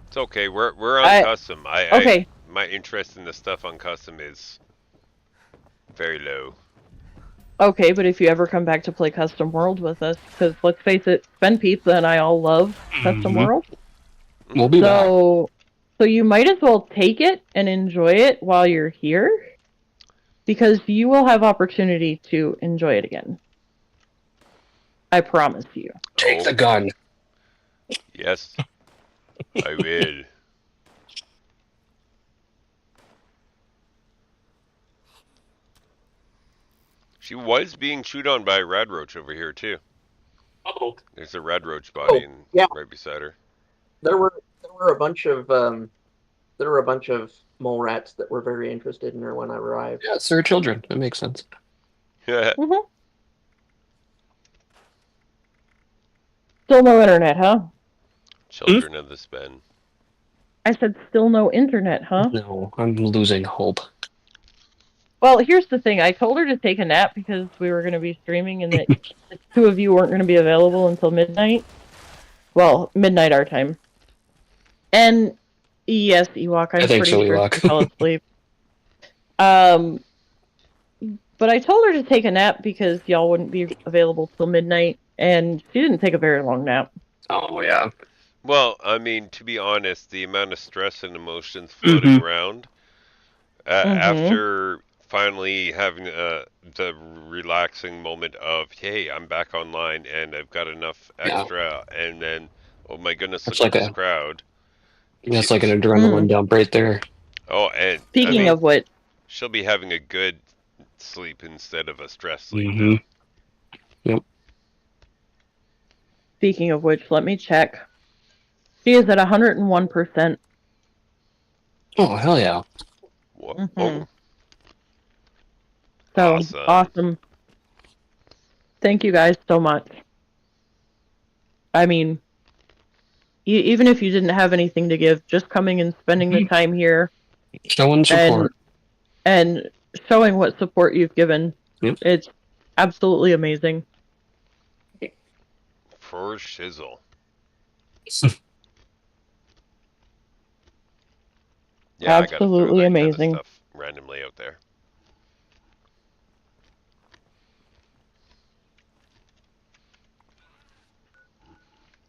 It's okay. We're on custom. Okay. My interest in the stuff on custom is very low. Okay, but if you ever come back to play Custom World with us, because let's face it, Spenn Pizza and I all love Custom Mhm. World. We'll be back. So you might as well take it and enjoy it while you're here, because you will have opportunity to enjoy it again. I promise you. Take the gun. Yes, I will. She was being chewed on by a red roach over here too. Uh-oh. There's a red roach body yeah. right beside her. There were a bunch of mole rats that were very interested in her when I arrived. Yeah, it's their children. That makes sense. Mm-hmm. Still no internet, huh? Children of the Spenn. I said still no internet, huh? No, I'm losing hope. Well, here's the thing. I told her to take a nap because we were going to be streaming and that the two of you weren't going to be available until midnight. Well, midnight our time. And yes, Ewok, I'm think pretty so, sure Ewok. she fell asleep. But I told her to take a nap because y'all wouldn't be available till midnight, and she didn't take a very long nap. Oh, yeah. Well, I mean, to be honest, the amount of stress and emotions floating around after finally having the relaxing moment of, hey, I'm back online and I've got enough extra, and then, oh my goodness, It's look like at this crowd. That's like an adrenaline dump right there. Oh, and Speaking of which, she'll be having a good sleep instead of a stress sleep Mm-hmm. now. Yep. Speaking of which, let me check. She is at 101%. Oh, hell yeah. Whoa. So, Awesome. awesome. Thank you guys so much. I mean, even if you didn't have anything to give, just coming and spending the time here. Showing support. And showing what support you've given. Yep. It's absolutely amazing. For shizzle. Yeah, absolutely I gotta throw that amazing. kind of stuff randomly out there.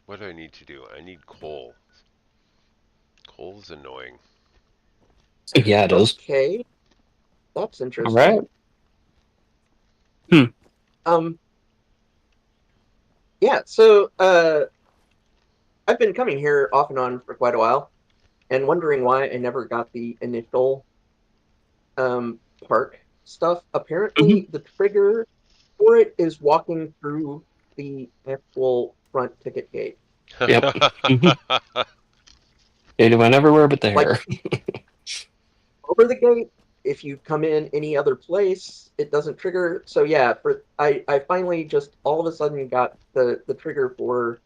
What do I need to do? I need coal. Coal's annoying. Yeah, it is. Okay, that's interesting. All right. Yeah. So, I've been coming here off and on for quite a while, and wondering why I never got the initial park stuff. Apparently, the trigger for it is walking through the actual front ticket gate. Yep. They went everywhere but there. Over the gate, if you come in any other place, it doesn't trigger. So yeah, I finally just all of a sudden got the trigger for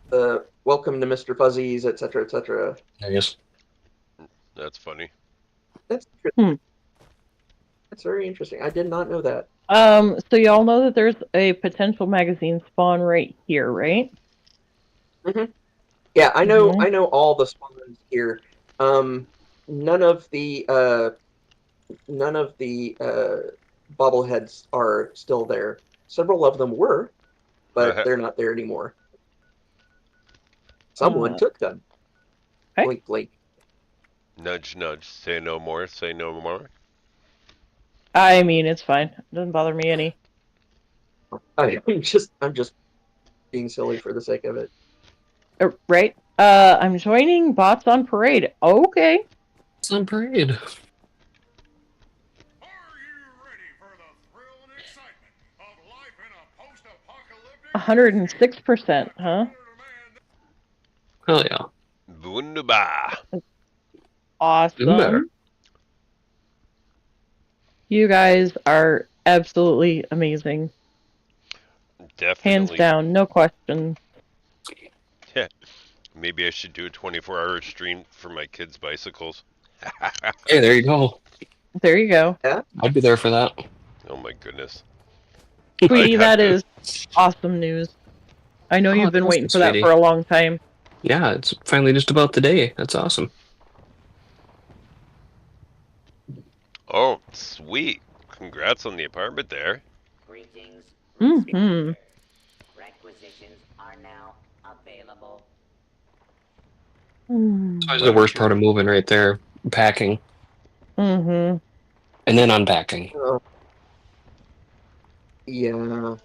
the welcome to Mr. Fuzzies, etc., etc. Yes. That's funny. That's interesting. That's very interesting. I did not know that. So y'all know that there's a potential magazine spawn right here, right? Mm-hmm. Yeah, I know. I know all the spawns here. None of the bobbleheads are still there. Several of them were, but they're not there anymore. Someone took them. Okay. Blink, blink. Nudge, nudge. Say no more. Say no more. I mean, it's fine. It doesn't bother me any. I'm just being silly for the sake of it. Right? I'm joining bots on parade. Okay. It's on parade. Are you ready for the thrill and excitement of life in a post-apocalyptic 106%, huh? Hell yeah. Wunderbar. Awesome. You guys are absolutely amazing. Definitely. Hands down, no question. Yeah. Maybe I should do a 24-hour stream for my kids' bicycles. Hey, there you go. There you go. Yeah. I'd be there for that. Oh my goodness. Sweetie, that is awesome news. I know you've been waiting for that for a long time. Yeah, it's finally just about the day. That's awesome. Oh, sweet. Congrats on the apartment there. Greetings. Mm-hmm. Requisitions are now available. That's the worst part of moving right there. Packing. Mm-hmm. And then unpacking. Yeah.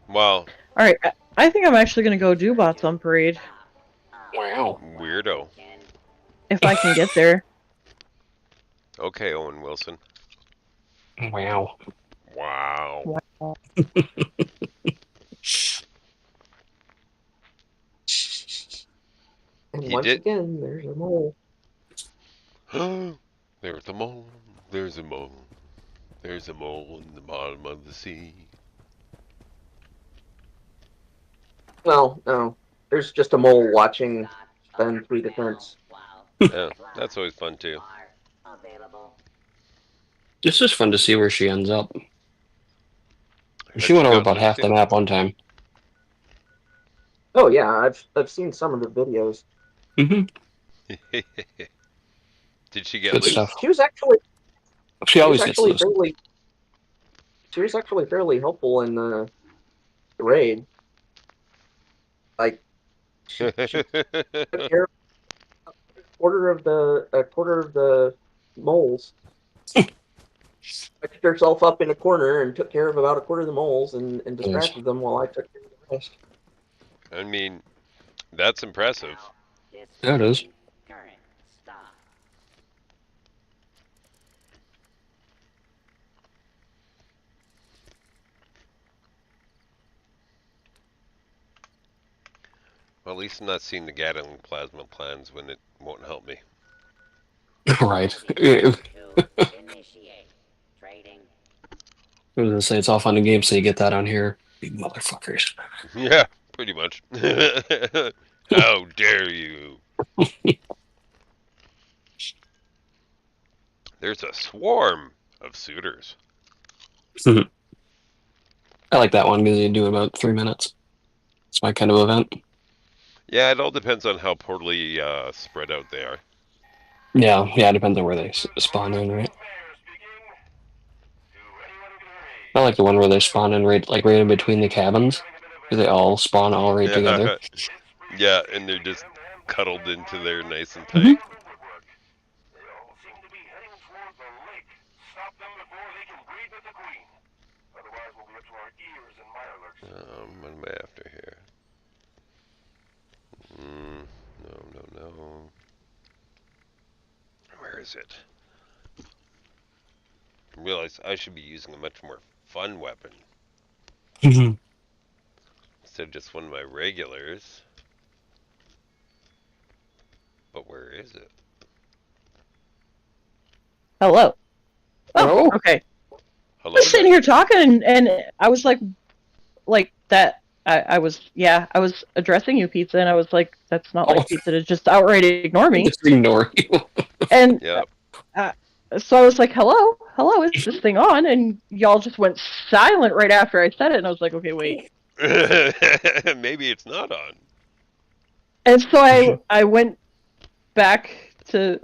Well, Alright, I think I'm actually gonna go do bots on parade. Wow. weirdo. If I can get there. Okay, Owen Wilson. Wow. Wow. And He once did. again, there's a mole. There's a mole. There's a mole. There's a mole in the bottom of the sea. Well, no. There's just a mole watching Spenn through the fence. Yeah, that's always fun too. It's just fun to see where she ends up. She Has went over found about half Lucy? the map one time. Oh yeah, I've seen some of the videos. Mm-hmm. Did she get Good loose? stuff. She was actually She always gets loose. She was actually fairly helpful in the raid. Like she took care of a quarter of the moles. Picked herself up in a corner and took care of about a quarter of the moles and distracted them while I took care of the rest. I mean, that's impressive. There it is. Well, at least I'm not seeing the Gatling plasma plans when it won't help me. Right. I was gonna say it's all fun and games, so you get that on here. You motherfuckers. Yeah, pretty much. How dare you? There's a swarm of suitors. I like that one because you do about 3 minutes. It's my kind of event. Yeah, it all depends on how poorly spread out they are. Yeah, it depends on where they spawn in, right? I like the one where they spawn in right in between the cabins. Because they all spawn all right together. Yeah, and they're just cuddled into there nice and tight. What am I after here? No. Where is it? I realize I should be using a much more fun weapon. Instead of just one of my regulars. But where is it? Hello. Hello? Okay. I Hello was sitting there. here talking and I was like that. I was addressing you, Pizza, and I was like, that's not like Pizza to just outright ignore me. Just ignore you. And Yep. so I was like, hello, is this thing on? And y'all just went silent right after I said it, and I was like, okay, wait. Maybe it's not on. And so I went back to,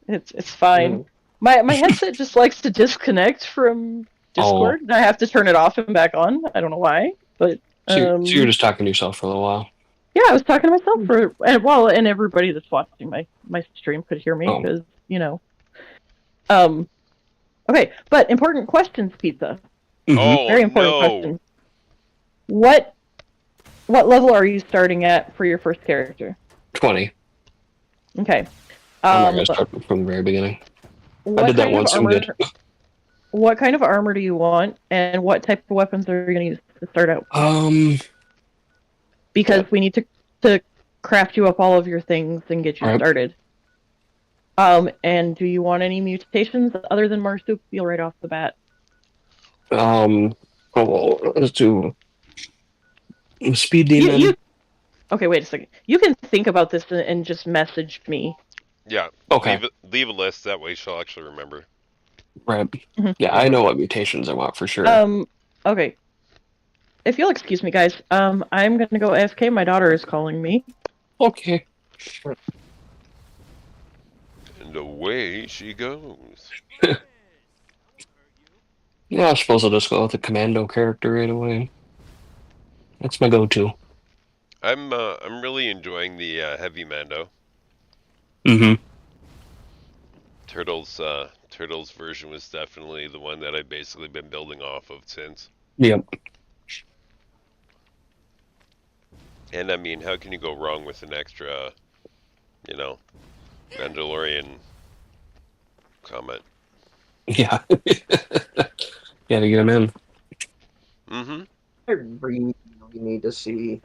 it's fine. My headset just likes to disconnect from Discord, and I have to turn it off and back on. I don't know why, but So you were just talking to yourself for a little while. yeah, I was talking to myself and everybody that's watching my stream could hear me because okay, but important questions, Pizza. Oh, Very important question. What level are you starting at for your first character? 20. Okay. I'm not gonna start from the very beginning. I did that once. I'm good. What kind of armor do you want, and what type of weapons are you going to use to start out? Because we need to craft you up all of your things and get you started. And do you want any mutations other than marsupial right off the bat? Let's do speed demon. Okay, wait a second. You can think about this and just message me. Yeah. Okay. Leave a list. That way she'll actually remember. Right. Yeah, I know what mutations I want for sure. Okay. If you'll excuse me, guys, I'm gonna go AFK. My daughter is calling me. Okay. And away she goes. Yeah, I suppose I'll just go with the commando character right away. That's my go-to. I'm really enjoying the heavy Mando. Mm-hmm. Turtles version was definitely the one that I've basically been building off of since. Yep. And I mean, how can you go wrong with an extra, Mandalorian comment? Yeah. Gotta get him in. Mm-hmm. I really need to see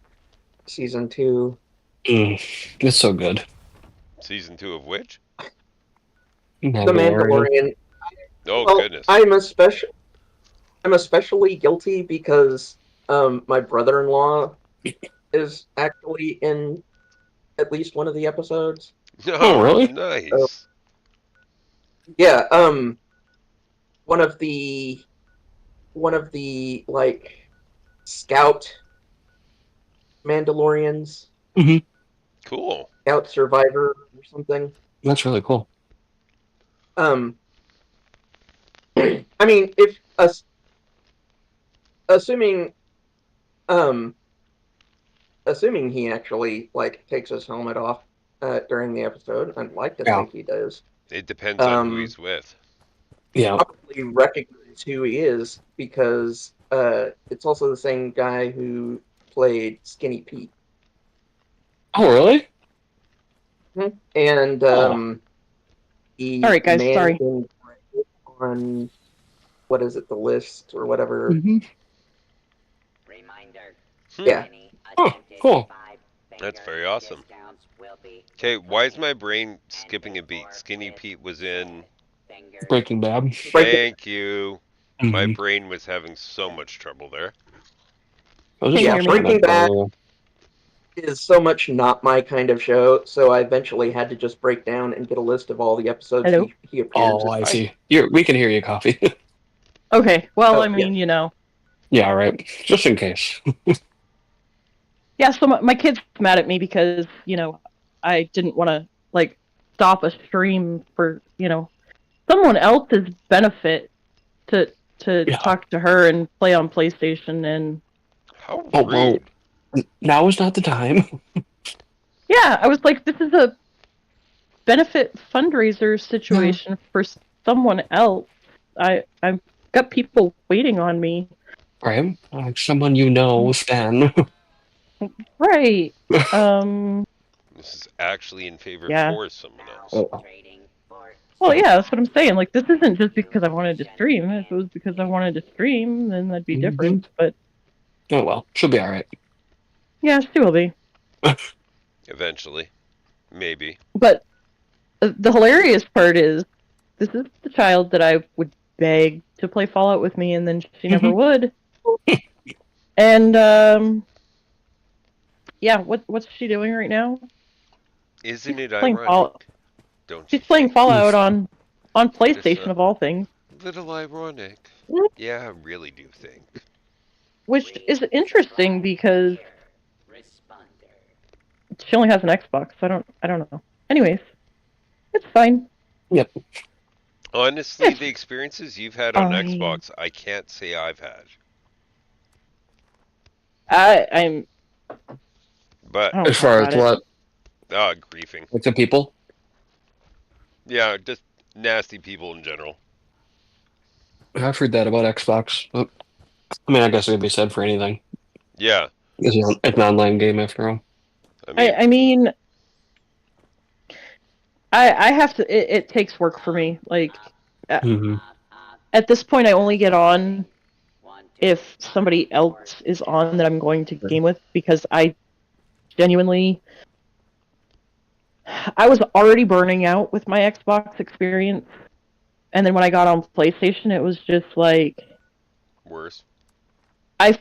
season 2. It's so good. Season 2 of which? The Mandalorian. Oh, Well, goodness. I'm especially guilty because my brother-in-law is actually in at least one of the episodes. Oh, really? Nice. Yeah, one of the like scout Mandalorians, Mm-hmm. Cool. scout survivor or something. That's really cool. I mean, if assuming assuming he actually like takes his helmet off during the episode, I'd like to Yeah. think he does. It depends on who he's with. Yeah. Probably recognize who he is because it's also the same guy who played Skinny Pete. Oh, really? And he All right, guys, sorry. on what is it, the list or whatever. Mm-hmm. Yeah. Oh, cool. That's very awesome. Okay, why is my brain skipping a beat? Skinny Pete was in... Breaking Bad. Thank you. My Mhm. brain was having so much trouble there. I was just Yeah, watching Breaking that Bad earlier. is so much not my kind of show, so I eventually had to just break down and get a list of all the episodes Hello? he appears Oh, in. I see. We can hear you, Coffee. Okay, well, Oh, I mean, Yeah, right. Just in case. Yeah, so my kid's mad at me because, I didn't want to, like, stop a stream for, someone else's benefit to Yeah. talk to her and play on PlayStation. And How rude. Oh, well, now is not the time. yeah, I was like, this is a benefit fundraiser situation for someone else. I've got people waiting on me. Right? Like someone you know, Spenn. Right. This is actually in favor Yeah. for someone else. Oh. Well, yeah, that's what I'm saying. Like, this isn't just because I wanted to stream. If it was because I wanted to stream, then that'd be different. But Oh, well. She'll be alright. yeah, she will be. Eventually. Maybe. But the hilarious part is, this is the child that I would beg to play Fallout with me, and then she never would. And yeah, what's she doing right now? Isn't it playing ironic? Fallout. Don't She's you playing think? Fallout on PlayStation of all things, Little ironic. Yeah, I really do think. which is interesting because she only has an Xbox. So I don't know. Anyways, it's fine. Yep. Honestly, Yes. the experiences you've had on Fine. Xbox, I can't say I've had. I'm. But, I don't As far talk as about what? griefing. Like the people? Yeah, just nasty people in general. I've heard that about Xbox. But, I mean, I guess it could be said for anything. Yeah. It's an online game after all. I mean, I have to. It takes work for me. Like, Mm-hmm. at this point, I only get on if somebody else is on that I'm going to game with, because I genuinely, I was already burning out with my Xbox experience, and then when I got on PlayStation, it was just like, worse.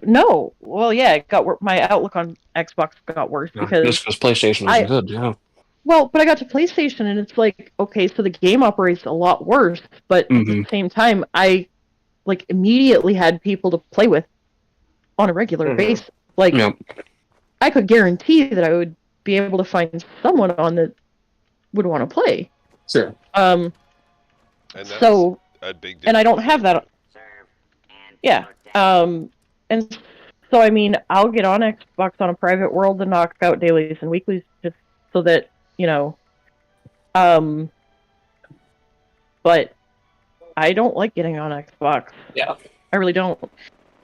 no, well, yeah, it got my outlook on Xbox got worse because Just because PlayStation was good, yeah. well, but I got to PlayStation and it's like, okay, so the game operates a lot worse, but at the same time, I like immediately had people to play with on a regular basis. Like, Yep. I could guarantee that I would be able to find someone on that would want to play. Sure. And that's So, a big difference. and I don't have that. Yeah. And So I mean, I'll get on Xbox on a private world and knock out dailies and weeklies just so that but I don't like getting on Xbox. Yeah. I really don't.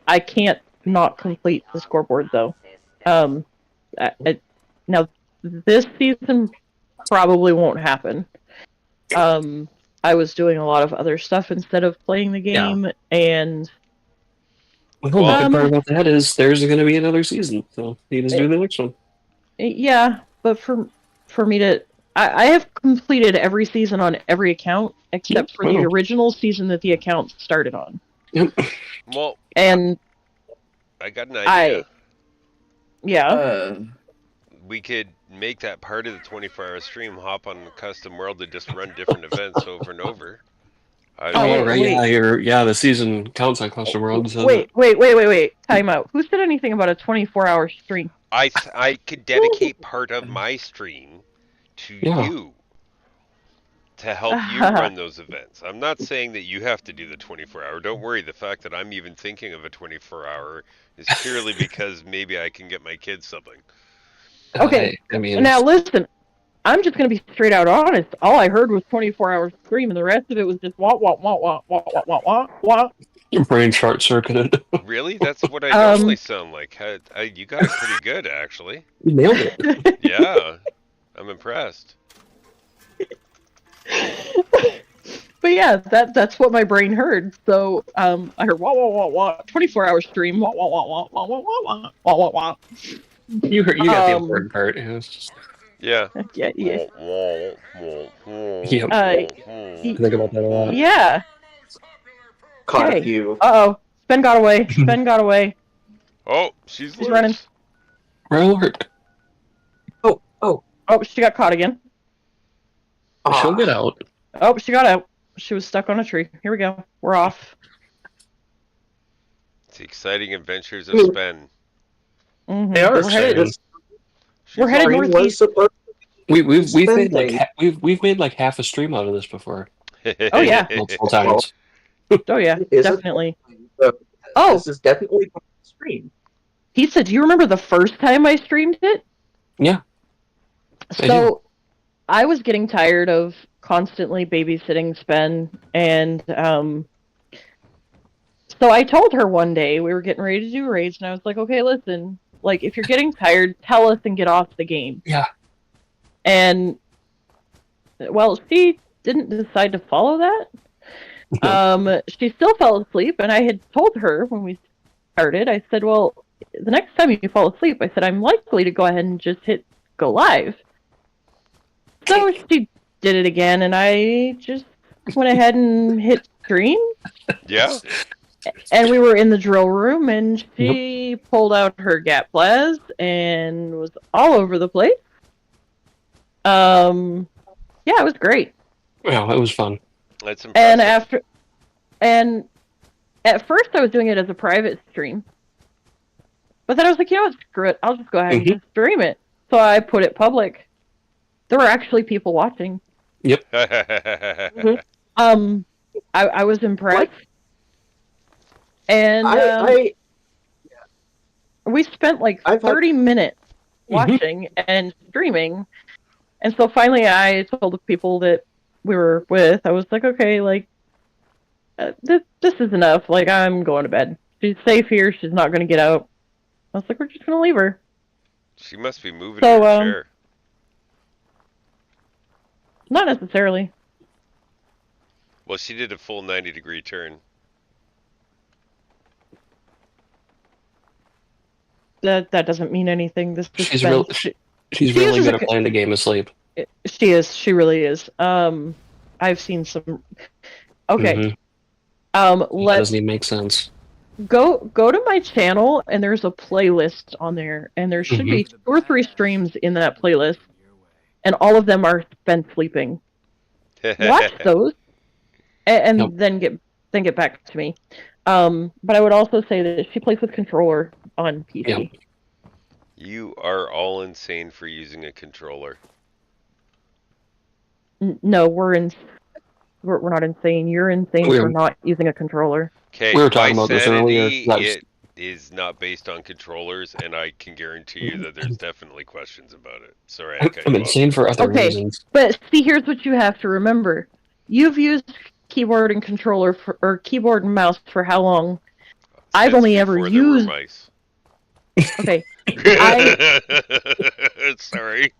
I can't not complete the scoreboard though. Now this season probably won't happen. I was doing a lot of other stuff instead of playing the game, and Well, the good part about that is there's going to be another season, so you just do the next one. yeah. But for me to, I have completed every season on every account except for the original season that the account started on. Yep. Well, and I got an idea. Yeah. We could make that part of the 24-hour stream, hop on the custom world and just run different events over and over. Right. The season counts on custom worlds. Wait. Time out. Who said anything about a 24-hour stream? I could dedicate part of my stream to you to help you run those events. I'm not saying that you have to do the 24-hour. Don't worry. The fact that I'm even thinking of a 24-hour is purely because maybe I can get my kids something. Okay. I mean, now listen. I'm just gonna be straight out honest. All I heard was 24-hour stream, and the rest of it was just wah wah wah wah wah wah wah wah wah. Your brain short circuited. Really? That's what I normally sound like. You got it pretty good, actually. You nailed it. Yeah, I'm impressed. But yeah, that's what my brain heard. So I heard wah wah wah wah 24-hour stream wah wah wah wah wah wah wah wah wah wah. You got the important part. Yeah. Yeah. Think about that a lot. Yeah. Caught a few. Uh-oh. Spenn got away. Spenn got away. Oh, she's running. Red alert. Oh, she got caught again. She'll get out. Oh, she got out. She was stuck on a tree. Here we go. We're off. It's the exciting adventures of Spenn. Mm-hmm. They are We're headed northeast. We've made like half a stream out of this before. Oh yeah. Multiple times. Oh yeah, definitely. This is definitely a stream. Pizza, do you remember the first time I streamed it? Yeah. So I was getting tired of constantly babysitting Spenn, and so I told her one day we were getting ready to do raids, and I was like, okay, listen, like if you're getting tired, tell us and get off the game. Yeah. And well, she didn't decide to follow that. She still fell asleep, and I had told her when we started, I said, well, the next time you fall asleep, I said, I'm likely to go ahead and just hit go live. So she did it again, and I just went ahead and hit stream. Yeah. And we were in the drill room, and she pulled out her Gat Blaz and was all over the place. Yeah, it was great. Yeah, it was fun. That's impressive. And at first I was doing it as a private stream. But then I was like, you know what, screw it. I'll just go ahead and just stream it. So I put it public. There were actually people watching. Yep. I was impressed. And we spent like 30 minutes watching and streaming. And so finally I told the people that we were with, I was like, okay, like, this is enough. Like, I'm going to bed. She's safe here. She's not going to get out. I was like, we're just going to leave her. She must be moving in her chair. Not necessarily. Well, she did a full 90-degree turn. That doesn't mean anything. She's really good at playing the game asleep. She is. She really is. I've seen some. Okay. That doesn't even make sense. Go to my channel, and there's a playlist on there, and there should be 2 or 3 streams in that playlist, and all of them are Spenn sleeping. Watch those, and then get back to me. But I would also say that she plays with controller on PC. Yep. You are all insane for using a controller. No, we're not insane. You're insane for not using a controller. Okay, we were talking about this earlier. is not based on controllers, and I can guarantee you that there's definitely questions about it. Sorry, I cut I'm you off. insane for other Okay. reasons. But see, here's what you have to remember: you've used keyboard and controller or keyboard and mouse for how long? I've Since only ever before there were used. mice. Okay, Sorry.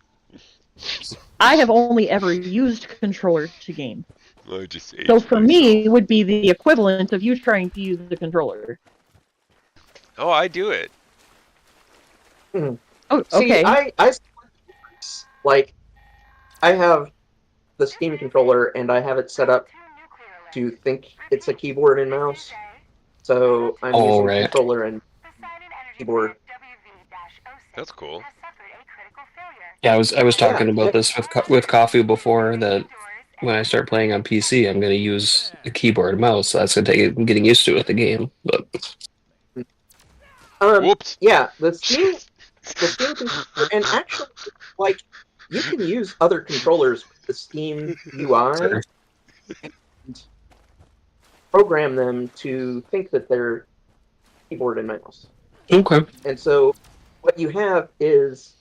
I have only ever used controllers to game. I just aged So for myself. me, it would be the equivalent of you trying to use the controller. Oh, I do it. Oh, See, okay. like, I have the Steam controller, and I have it set up to think it's a keyboard and mouse. So I'm using right. controller and keyboard. That's cool. Yeah, I was talking Yeah, about this with Coffee before, that when I start playing on PC, I'm going to use a keyboard and mouse. So that's going to take getting used to with the game. But Whoops. Yeah, the Steam controller, and actually, like, you can use other controllers with the Steam UI Sure. and program them to think that they're keyboard and mouse. Okay. And so what you have is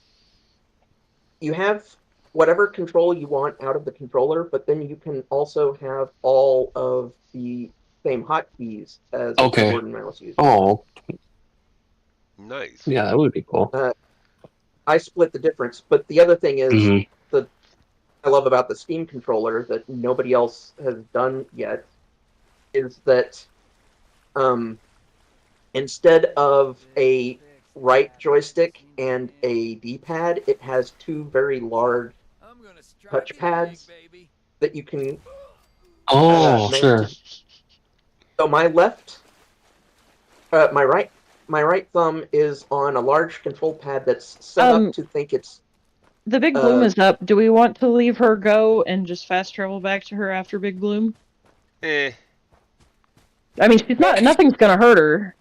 you have whatever control you want out of the controller, but then you can also have all of the same hotkeys as a Okay. keyboard and mouse user. Oh, Nice. yeah, that would be cool. I split the difference, but the other thing is Mhm. I love about the Steam controller that nobody else has done yet is that instead of a right joystick and a D-pad, it has two very large touch pads that you can Oh, make. sure. So my right thumb is on a large control pad that's set up to think it's. The Big Bloom is up. Do we want to leave her go and just fast travel back to her after Big Bloom? Eh. I mean, she's not. Nothing's gonna hurt her.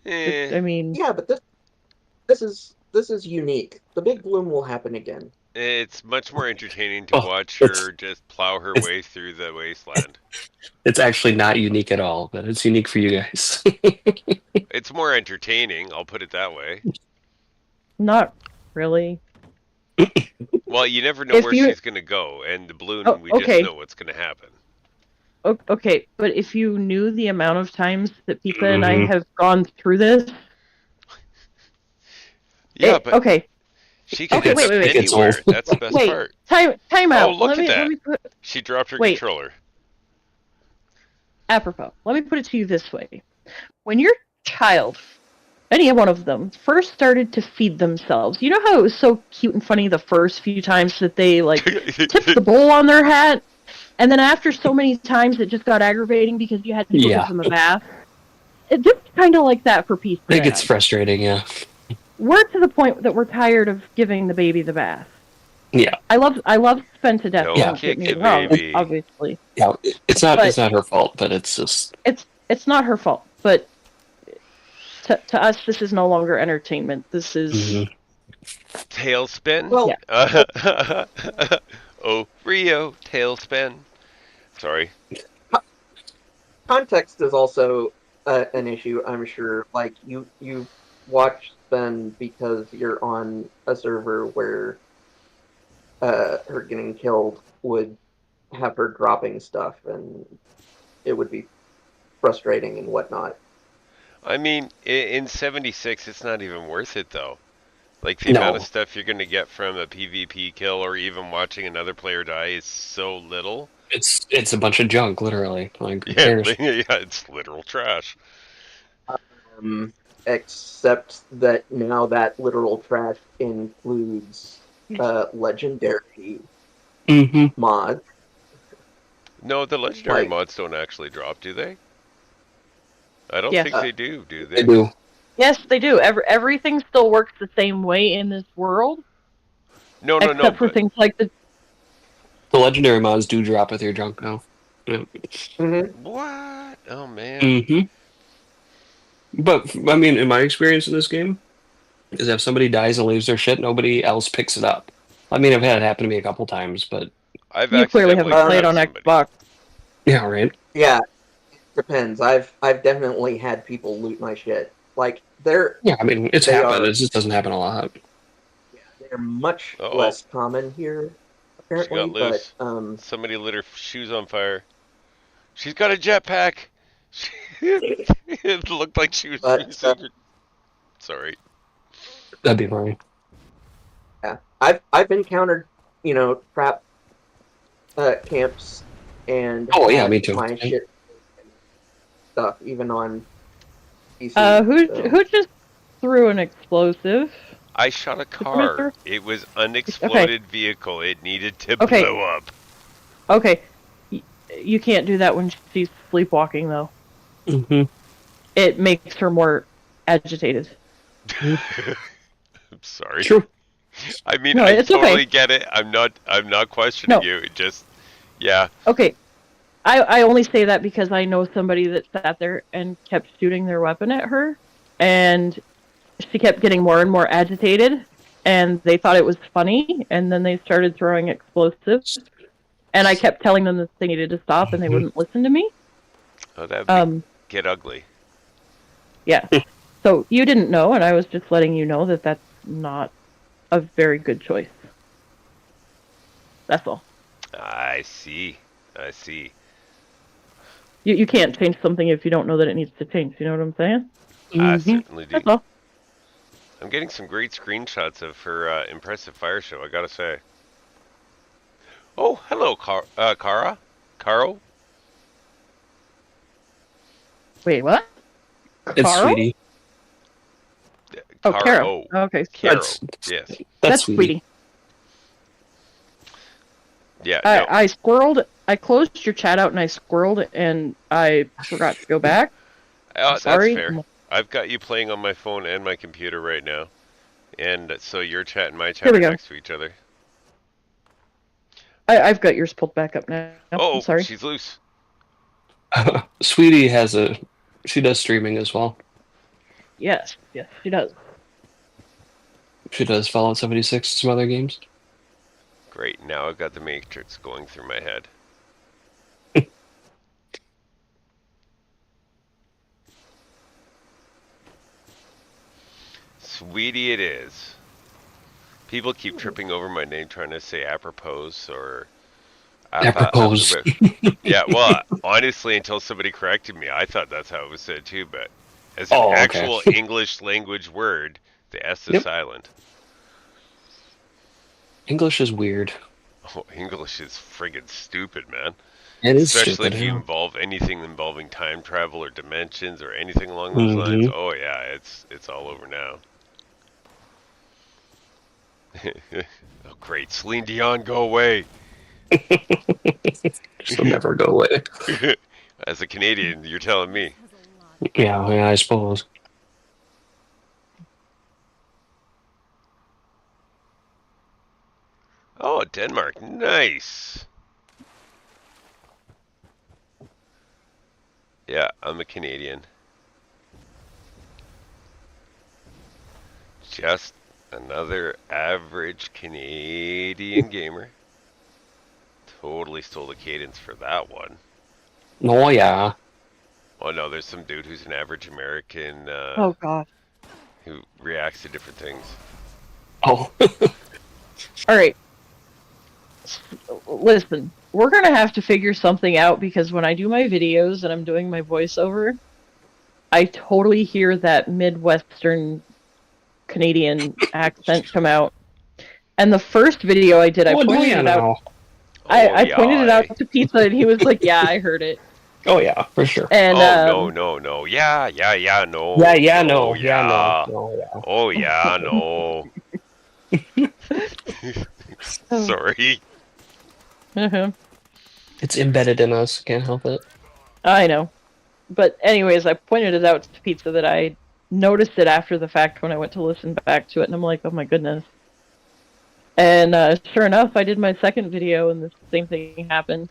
Eh. I mean, Yeah, but this is unique. The Big Bloom will happen again. It's much more entertaining to Oh, watch it's- her just plow her it's- way through the wasteland. It's actually not unique at all, but it's unique for you guys. It's more entertaining, I'll put it that way. not really. Well, you never know If where you- she's going to go, and the balloon, Oh, we okay. just know what's going to happen. Okay, but if you knew the amount of times that Pika and I Mhm. have gone through this, Yeah, but okay. she can Okay, end wait, up wait, wait. It's anywhere. old. That's the best Wait, part. time out. Oh, look at that. Let me put She dropped her Wait. controller. apropos. Let me put it to you this way: when your child, any one of them, first started to feed themselves, you know how it was so cute and funny the first few times that they like tipped the bowl on their hat, and then after so many times it just got aggravating because you had to Yeah. give them a bath. It's just kind of like that for Peace. It gets frustrating, yeah. We're to the point that we're tired of giving the baby the bath. Yeah. I love Spenn to death. Don't Don't kick get me the wrong, baby. obviously. Yeah, it's not But- her fault, but it's just It's not her fault, but to us, this is no longer entertainment. This is Mhm. Tailspin? Well, Yeah. Oh, Rio, tailspin. Sorry. context is also an issue, I'm sure. Like, you watch Spenn because you're on a server where her getting killed would have her dropping stuff, and it would be frustrating and whatnot. I mean, in 76, it's not even worth it, though. Like, the No. amount of stuff you're going to get from a PvP kill or even watching another player die is so little. It's a bunch of junk, literally. Like, who Yeah, cares? yeah, it's literal trash. Except that now that literal trash includes legendary Mm-hmm. mods. No, the legendary Like- mods don't actually drop, do they? I don't Yeah. think they do They they? do. yes, they do. Everything still works the same way in this world, No, except for but things like the. The legendary mods do drop with your junk now. Yeah. Mm-hmm. what? Oh, man. Mm-hmm. But, I mean, in my experience in this game, is if somebody dies and leaves their shit, nobody else picks it up. I mean, I've had it happen to me a couple times, but I've You clearly haven't accidentally played on grabbed somebody. Xbox. yeah, right. Yeah, it depends. I've definitely had people loot my shit. Like they're Yeah, I mean, it's They happened. are- It just doesn't happen a lot. they're much Uh-oh. less common here, She apparently. got loose. Somebody lit her shoes on fire. She's got a jetpack. It looked like she was But, using her. Sorry. That'd be fine. yeah, I've encountered trap camps and Oh, yeah, had me too. my shit stuff even on PC. Who just threw an explosive? I shot a car. Mister? It was unexploded vehicle. It needed to Okay. blow up. Okay, you can't do that when she's sleepwalking, though. Mm-hmm. It makes her more agitated. I'm sorry. True. I mean, No, I it's totally okay. get it. I'm not questioning No. you. It just, yeah. Okay, I only say that because I know somebody that sat there and kept shooting their weapon at her, and she kept getting more and more agitated, and they thought it was funny, and then they started throwing explosives, and I kept telling them that they needed to stop, and they wouldn't listen to me. Oh, that would get ugly. Yeah. So you didn't know, and I was just letting you know that that's not a very good choice. That's all. I see. You can't change something if you don't know that it needs to change. You know what I'm saying? I certainly do. That's all. I'm getting some great screenshots of her impressive fire show, I gotta say. Oh, hello, Kara? Caro? Wait, what? It's Carl? Sweetie. Oh, Caro. Carol. Okay. Caro. Yes. That's Sweetie. Yeah, no. I squirreled. I closed your chat out and I squirreled and I forgot to go back. That's Sorry. fair. I've got you playing on my phone and my computer right now. And so your chat and my Here chat we are go. next to each other. I've got yours pulled back up now. Oh, I'm sorry. she's loose. Sweetie she does streaming as well. Yes, she does. She does Fallout 76 and some other games. Great, now I've got the Matrix going through my head. Sweetie it is. People keep tripping over my name trying to say Apropos or... Apropos. Yeah, well, honestly, until somebody corrected me, I thought that's how it was said too, but as an actual English language word, the S is silent. English is weird. Oh, English is friggin' stupid, man. It is Especially stupid, if you yeah. involve anything involving time travel or dimensions or anything along those lines. Oh yeah, it's all over now. Oh great, Celine Dion, go away. She'll never go away. As a Canadian, you're telling me. Yeah, I suppose. Oh, Denmark, nice. Yeah, I'm a Canadian. Just another average Canadian gamer. Totally stole the cadence for that one. Oh, yeah. Oh no, there's some dude who's an average American Oh god. who reacts to different things. Oh. All right. Listen, we're gonna have to figure something out because when I do my videos and I'm doing my voiceover, I totally hear that Midwestern Canadian accent come out. And the first video I did, I pointed it out. I pointed it out to Pizza, and he was like, "Yeah, I heard it." Oh yeah, for sure. And no. Yeah, no. Yeah, no. no. Oh yeah, no. Sorry. It's embedded in us. Can't help it. I know. But anyways, I pointed it out to Pizza that I noticed it after the fact when I went to listen back to it, and I'm like, oh my goodness. And sure enough, I did my second video, and the same thing happened.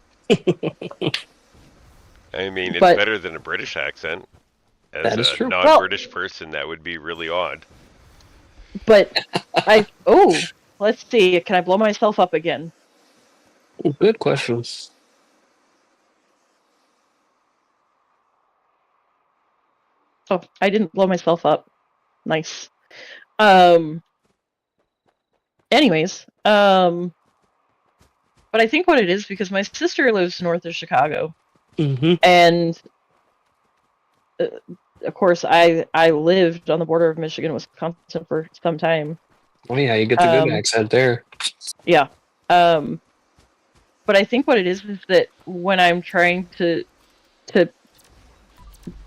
I mean, it's better than a British accent. As that is true. A non-British person, that would be really odd. But let's see. Can I blow myself up again? Good questions. Oh, I didn't blow myself up. Nice. Anyways, but I think what it is because my sister lives north of Chicago, and of course I lived on the border of Michigan and Wisconsin for some time. Oh yeah, you get the good accent there. Yeah. But I think what it is that when I'm trying to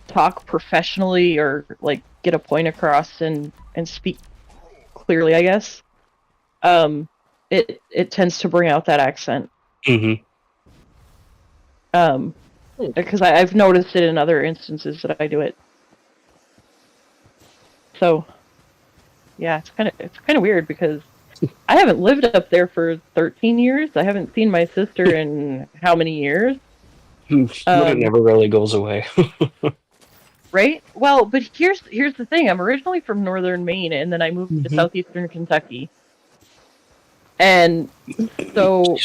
talk professionally or like get a point across and speak clearly, I guess, it tends to bring out that accent. Because I've noticed it in other instances that I do it. So yeah, it's kind of weird because I haven't lived up there for 13 years. I haven't seen my sister in how many years? But it never really goes away. Right? Well, but here's the thing. I'm originally from northern Maine, and then I moved to southeastern Kentucky. And so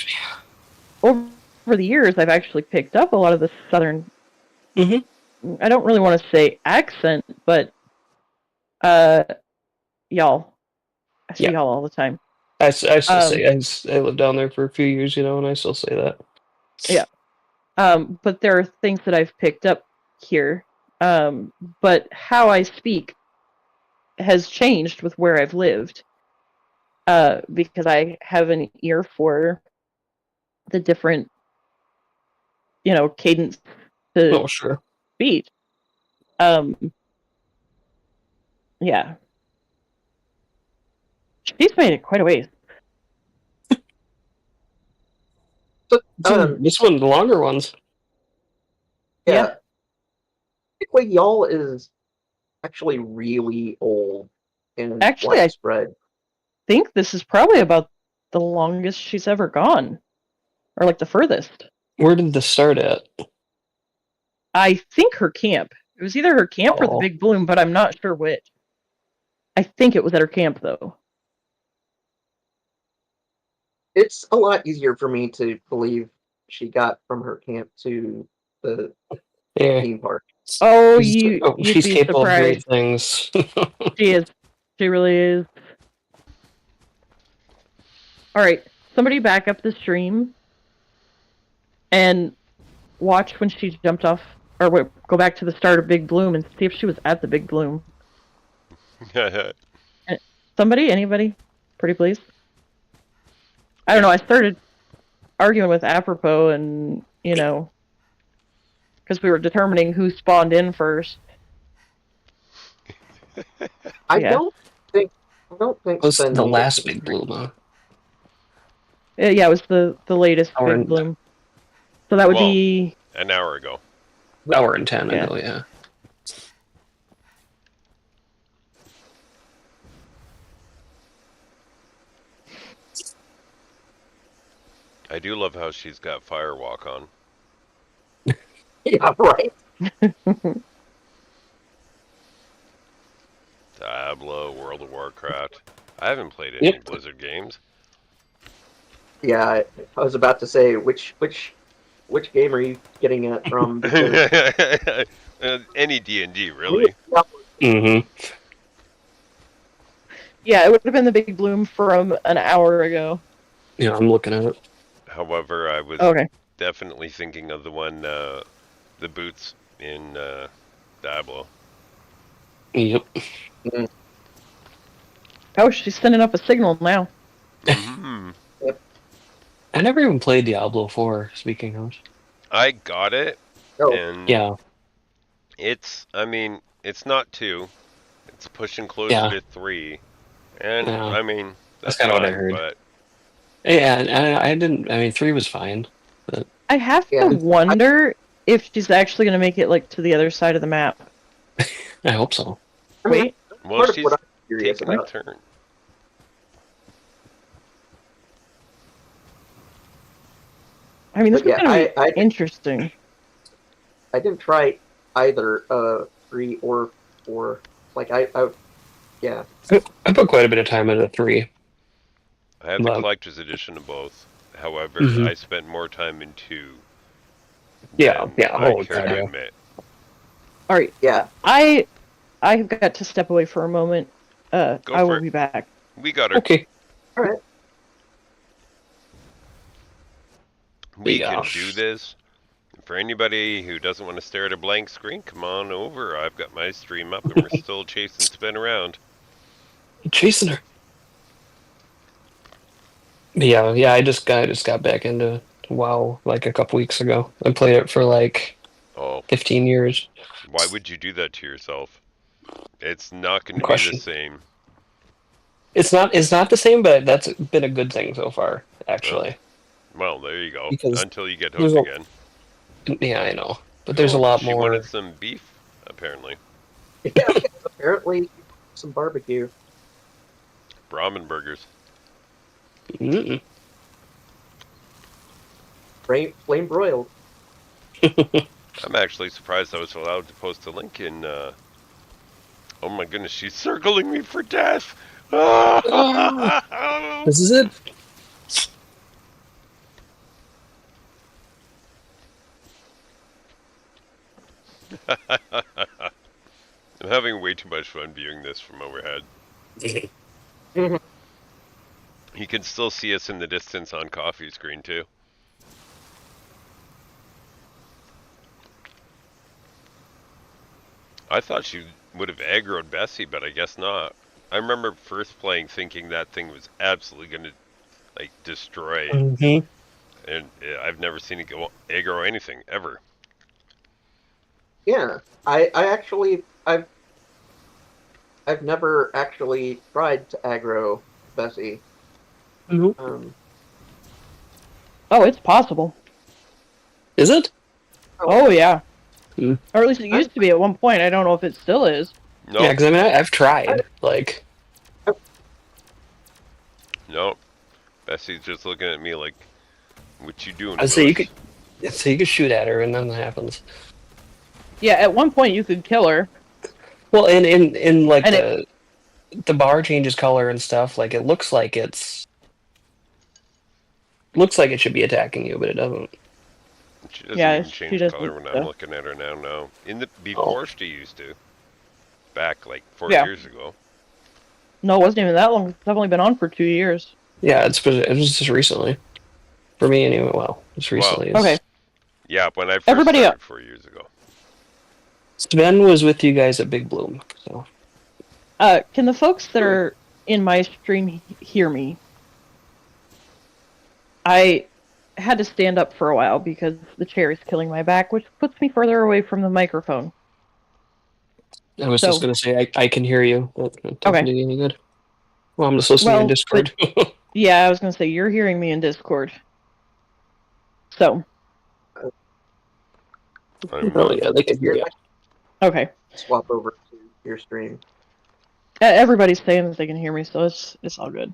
over the years, I've actually picked up a lot of the southern. I don't really want to say accent, but y'all. I say y'all all the time. I still say I lived down there for a few years, and I still say that. Yeah. But there are things that I've picked up here. But how I speak has changed with where I've lived. Because I have an ear for the different, cadence to speech. Yeah. She's made it quite a ways. This one, the longer ones. Yeah. Typically, y'all is actually really old and widespread. I think this is probably about the longest she's ever gone. Or like the furthest. Where did this start at? I think her camp. It was either her camp or the Big Bloom, but I'm not sure which. I think it was at her camp, though. It's a lot easier for me to believe she got from her camp to the theme park. Oh, she's capable surprised. of great things. She is. She really is. All right, somebody back up the stream and watch when she jumped off, or go back to the start of Big Bloom and see if she was at the Big Bloom. Somebody? Anybody? Pretty please? I don't know, I started arguing with Apropos and, because we were determining who spawned in first. I don't think was the last Big Bloom, huh? Yeah, it was the latest Big Bloom. So that would be an hour ago. An hour and 10 ago, yeah. I do love how she's got Firewalk on. Yeah, right. Diablo, World of Warcraft. I haven't played any Blizzard games. Yeah, I was about to say which game are you getting it from? Any D&D, really. Yeah, it would have been the Big Bloom from an hour ago. Yeah, I'm looking at it. However, I was definitely thinking of the one, the boots in Diablo. Yep. Oh, she's sending up a signal now. Yep. I never even played Diablo 4, speaking of. I got it. And it's not 2. It's pushing closer to 3. And, that's kind of what I heard. But... Yeah, I didn't, 3 was fine. But... I have to wonder if she's actually going to make it, to the other side of the map. I hope so. Wait. Well, she's taking a turn. This is going to be interesting. I didn't try either 3 or 4. I put quite a bit of time into 3. I have the collector's edition of both. However, I spent more time in 2. Yeah. I care to admit. All right. Yeah. I I've got to step away for a moment. Go I for will it. be back. We got her. Okay. All right. We Yeah. can do this. For anybody who doesn't want to stare at a blank screen, come on over. I've got my stream up and we're still chasing Spenn around. Chasing her. Yeah. I just got back into WoW like a couple weeks ago. I played it for like Oh, 15 years. why would you do that to yourself? It's not going to be Question. the same. It's not the same, but that's been a good thing so far, actually. Well, there you go. Because Until you get there's hooked a- again. Yeah, I know. But there's a Oh, lot she more. wanted some beef, apparently. Yeah, apparently some barbecue. Brahmin burgers. Mm-mm. Flame broiled. I'm actually surprised I was allowed to post a link in, Oh my goodness, she's circling me for death! This is it. I'm having way too much fun viewing this from overhead. You can still see us in the distance on coffee screen too. I thought she would have aggroed Bessie, but I guess not. I remember first playing thinking that thing was absolutely going to like destroy, Mm-hmm. and I've never seen it go aggro anything ever. Yeah, I've never actually tried to aggro Bessie. Mm-hmm. Oh, it's possible. Is it? Oh yeah. Hmm. Or at least it used to be at one point. I don't know if it still is. No, Yeah, because I mean, I've tried. Like, no. Bessie's just looking at me like, "What you doing?" I'd say you Bush?" could shoot at her, and nothing happens. Yeah, at one point you could kill her. Well, in like And the bar changes color and stuff. Like, it looks like it should be attacking you, but it doesn't. She doesn't Yeah, even she change doesn't, color when so. I'm looking at her now. No, before she used to, back like 4 Yeah. years ago. No, it wasn't even that long. It's only been on for 2 years. Yeah, it was just recently. For me, anyway. Well, just recently. Okay. Yeah, when I first Everybody started 4 years ago. Spenn was with you guys at Big Bloom, so. Can the folks that are in my stream hear me? I had to stand up for a while because the chair is killing my back, which puts me further away from the microphone. I was just So- gonna say I can hear you. That doesn't Okay. do you any good. Well, I'm just listening in Well, Discord. Yeah, I was gonna say you're hearing me in Discord. So, Oh yeah, they can hear you. okay. Swap over to your stream. Everybody's saying that they can hear me, so it's all good.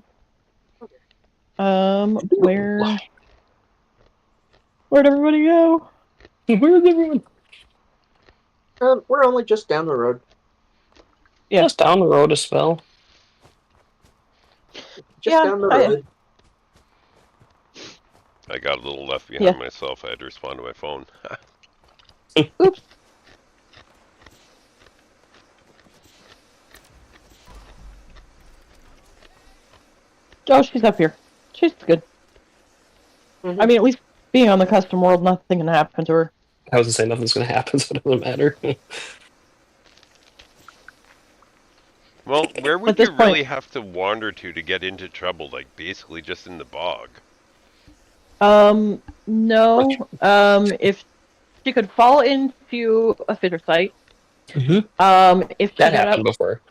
Where'd everybody go? Where's everyone? We're only just down the road. Yeah. Just down the road a spell. Just down the road. I got a little left behind myself. I had to respond to my phone. Oops. Oh, she's up here. She's good. Mhm. I mean, at least being on the custom world, nothing can happen to her. I was gonna say nothing's gonna happen, so it doesn't matter. Well, where would At this you really point- have to wander to get into trouble? Like, basically just in the bog. No. If she could fall into a fitter site. If she That got happened up, before.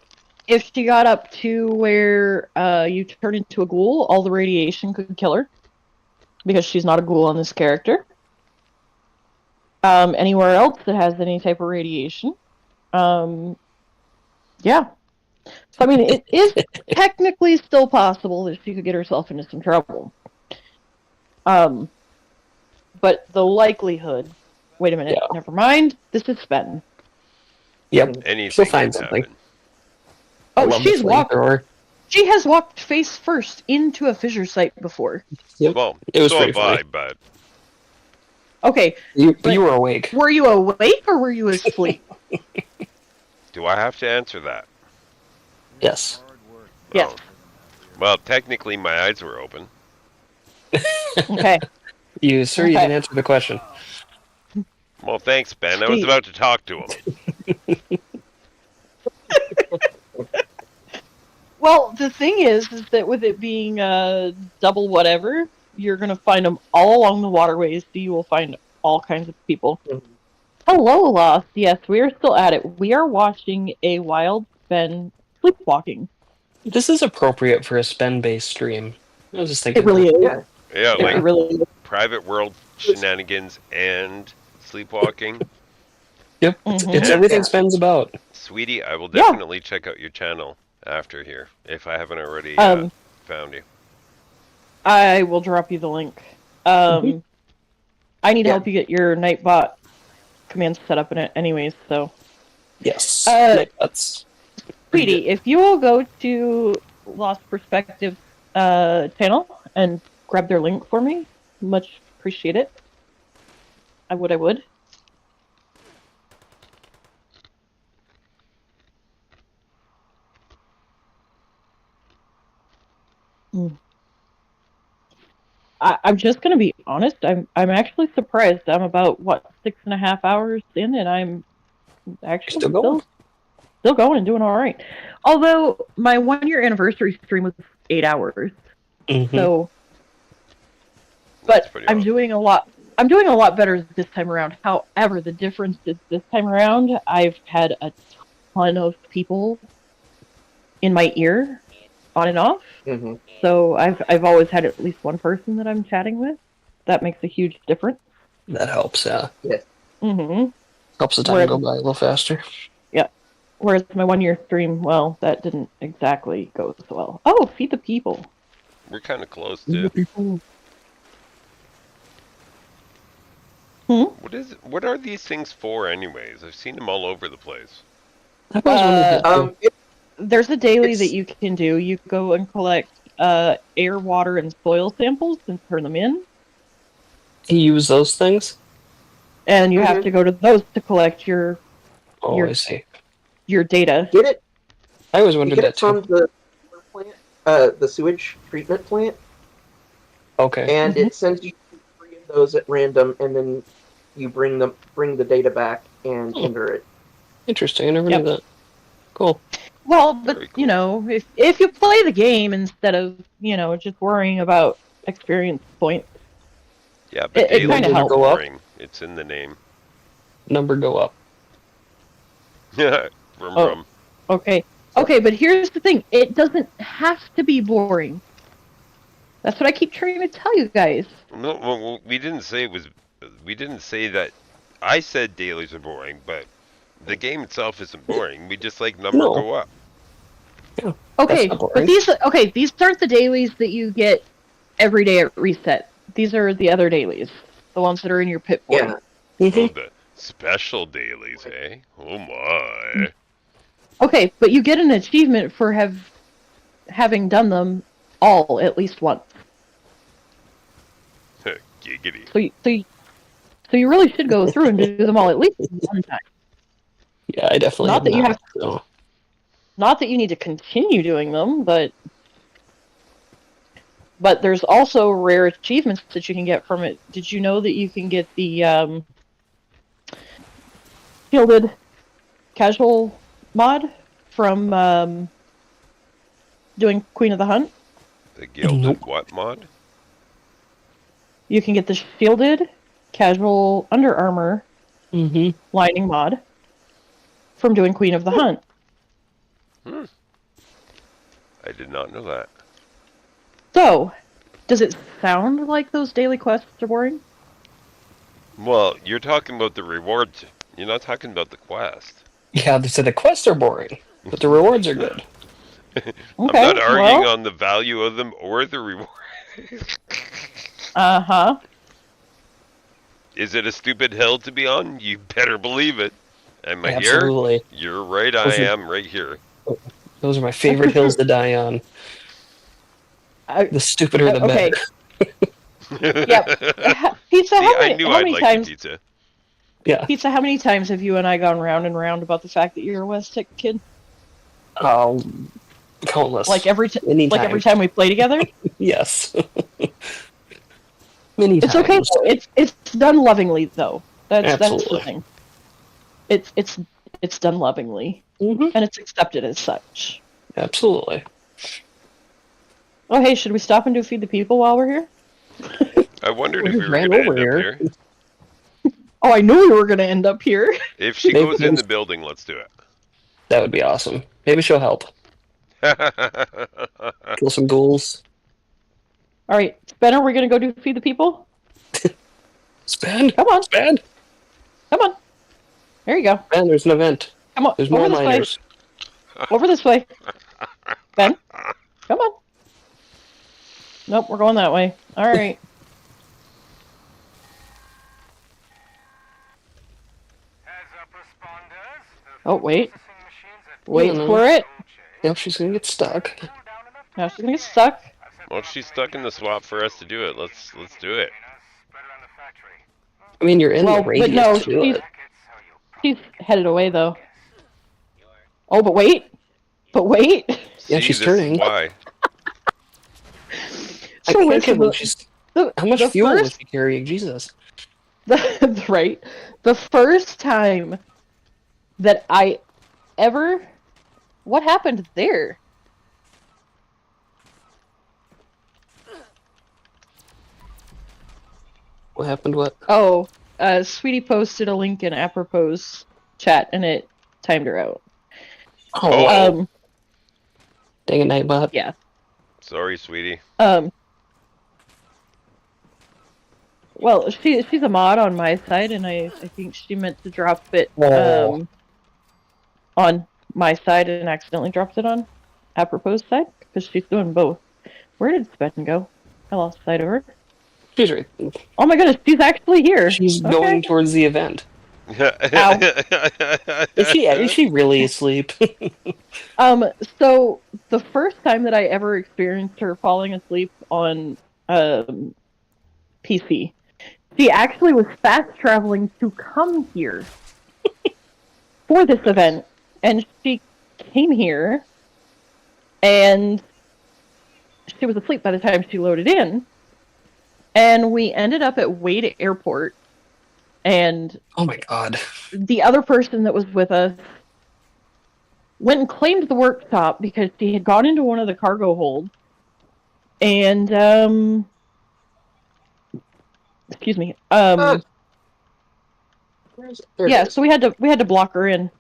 if she got up to where you turn into a ghoul, all the radiation could kill her because she's not a ghoul on this character. Anywhere else that has any type of radiation, yeah. So I mean, it is technically still possible that she could get herself into some trouble. But the likelihood. Wait a minute. Yeah. Never mind. This is Spenn. Yep. Anything She'll find can something. happen. I Oh, love the she's walked. flamethrower. She has walked face first into a fissure site before. Yep. Well, It was so pretty have I, funny. but Okay, You But- were awake. were you awake or were you asleep? Do I have to answer that? Yes. Yes. Oh. Well, technically, my eyes were open. Okay. You Okay. didn't answer the question. Well, thanks, Ben. I was Steve. about to talk to him. Well, the thing is that with it being double whatever, you're gonna find them all along the waterways. So you will find all kinds of people. Hello, Lost. Yes, we are still at it. We are watching a wild Spenn sleepwalking. This is appropriate for a Spenn-based stream. I was just thinking. It really is. Yeah. Yeah, It like really is. private world shenanigans and sleepwalking. Yep. It's everything Spenn's about. Sweetie, I will Yeah. definitely check out your channel after here, if I haven't already found you. I will drop you the link. I need help you get your Nightbot commands set up in it anyways, so. Yes. That's Sweetie, if you will go to Lost Perspective channel and grab their link for me, much appreciate it. I would. I'm just gonna be honest. I'm actually surprised. I'm about 6.5 hours in, and I'm actually still going and doing all right. Although my 1-year anniversary stream was 8 hours, so. But I'm doing a lot. I'm doing a lot better this time around. However, the difference is this time around, I've had a ton of people in my ear, on and off. So I've always had at least one person that I'm chatting with. That makes a huge difference. That helps, yeah. Yes. Helps the time go by a little faster. Yeah. Whereas my 1-year stream, well, that didn't exactly go so well. Oh, feed the people. We're kind of close, too. What are these things for, anyways? I've seen them all over the place. There's a daily that you can do. You go and collect air, water, and soil samples and turn them in. You use those things? And you have to go to those to collect your I see. Your data. Get it? I always wondered that too. From the sewage treatment plant. Okay. And it sends you 3 of those at random, and then you bring the data back and enter it. Interesting. I never knew that. Cool. Well, but cool. You know, if you play the game instead of just worrying about experience points. Yeah, but it kind of helps. Boring. It's in the name. Number go up. Vroom. Okay, but here's the thing. It doesn't have to be boring. That's what I keep trying to tell you guys. No, well, we didn't say it was. We didn't say that. I said dailies are boring, but the game itself isn't boring. We just like number go up. Yeah, okay, but these aren't the dailies that you get every day at reset. These are the other dailies, the ones that are in your pit board. Oh, the special dailies, eh? Oh my. Okay, but you get an achievement for having done them all at least once. Giggity. So you really should go through and do them all at least one time. Yeah, I definitely Not that you have. So. Not that you need to continue doing them, but there's also rare achievements that you can get from it. Did you know that you can get the Gilded Casual mod from doing Queen of the Hunt? The Gilded what mod? You can get the Shielded Casual Under Armor lining mod from doing Queen of the Hunt. I did not know that. So, does it sound like those daily quests are boring? Well, you're talking about the rewards. You're not talking about the quest. Yeah, they said the quests are boring, but the rewards are good. I'm not arguing on the value of them or the reward. Is it a stupid hill to be on? You better believe it. Am I Absolutely. here? You're right, I am right here. Those are my favorite hills to die on. The stupider the better. Yep. Pizza, See, I knew I'd like pizza. Yeah. Pizza, how many times have you and I gone round and round about the fact that you're a West Tech kid? Oh, countless. Like every Many every times. time we play together? Yes. Many It's times. okay though. It's done lovingly though. That's the Absolutely. thing. It's done lovingly. Mm-hmm. And it's accepted as such. Absolutely. Oh hey, should we stop and do Feed the People while we're here? I wondered We if we just were ran going to over end up here. here. Oh, I knew we were gonna end up here. If she Maybe goes in those- the building, let's do it. That would be awesome. Maybe she'll help. Kill some ghouls. Alright, Spenn, are we gonna go do Feed the People? Spenn! Come on, Spenn! come on. There you go. Spenn, there's an event. Come on. There's over more this miners. way. Over this way. Ben, come on. Nope, we're going that way. Alright. Oh, wait. Wait No, no. for it. Yep, she's gonna get stuck. Now she's gonna get stuck. Well, she's stuck in the swamp for us to do it. Let's do it. I mean, you're in Well, the but radius no, to do it. she's headed away though. Oh, but wait. But wait. Yeah, See, she's this is turning. Why? I So can't listen, believe she's... How much the fuel was first- she carrying? Jesus. right. The first time that I ever... What happened there? What happened? What? Oh, Sweetie posted a link in Apropos chat and it timed her out. Oh, Oh. dang it, Nightbot. Yeah. Sorry, sweetie. Well, she's a mod on my side, and I think she meant to drop it Oh. on my side and accidentally dropped it on Apropos side because she's doing both. Where did Spenn go? I lost sight of her. She's right. Oh my goodness, she's actually here. She's Okay. going towards the event. Is she really asleep? So the first time that I ever experienced her falling asleep on PC, she actually was fast traveling to come here for this event, and she came here, and she was asleep by the time she loaded in, and we ended up at Wade Airport, and Oh my god. the other person that was with us went and claimed the workshop because she had gone into one of the cargo holds, and excuse me, There it yeah, is. so we had to block her in.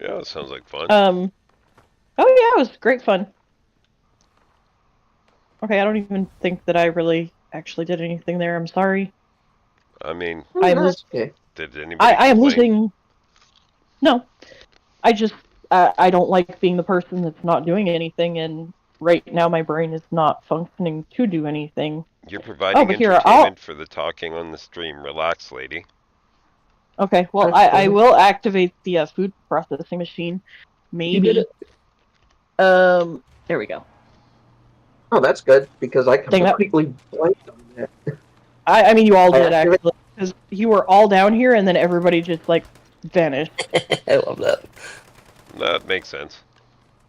Yeah, that sounds like fun. Oh yeah, it was great fun. Okay, I don't even think that I really actually did anything there. I'm sorry. I mean, I am That's okay. did anybody I am complain? losing. No, I just I don't like being the person that's not doing anything, and right now my brain is not functioning to do anything. You're providing but here, entertainment for the talking on the stream. Relax, lady. Okay, well That's I cool. will activate the food processing machine. Maybe. You did There we go. Oh, that's good because I Dang that. completely blanked on that. I mean you all I did activate- actually, because you were all down here and then everybody just like vanished. I love that. That makes sense.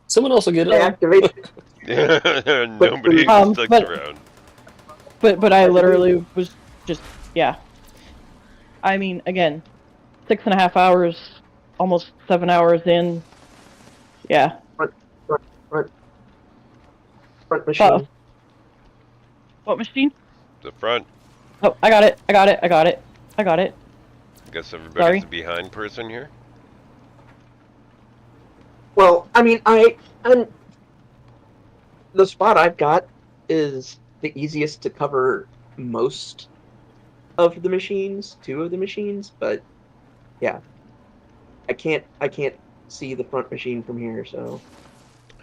Someone else will get I it. activated. Nobody sticks but- around. But I literally was just, yeah. I mean, again, 6.5 hours, almost 7 hours in. Yeah. Front machine. Uh-oh. What machine? The front. Oh, I got it. I got it. I got it. I got it. Guess everybody's Sorry. the behind person here. Well, I mean, I'm the spot I've got is the easiest to cover most of the machines, 2 of the machines, but yeah, I can't see the front machine from here, so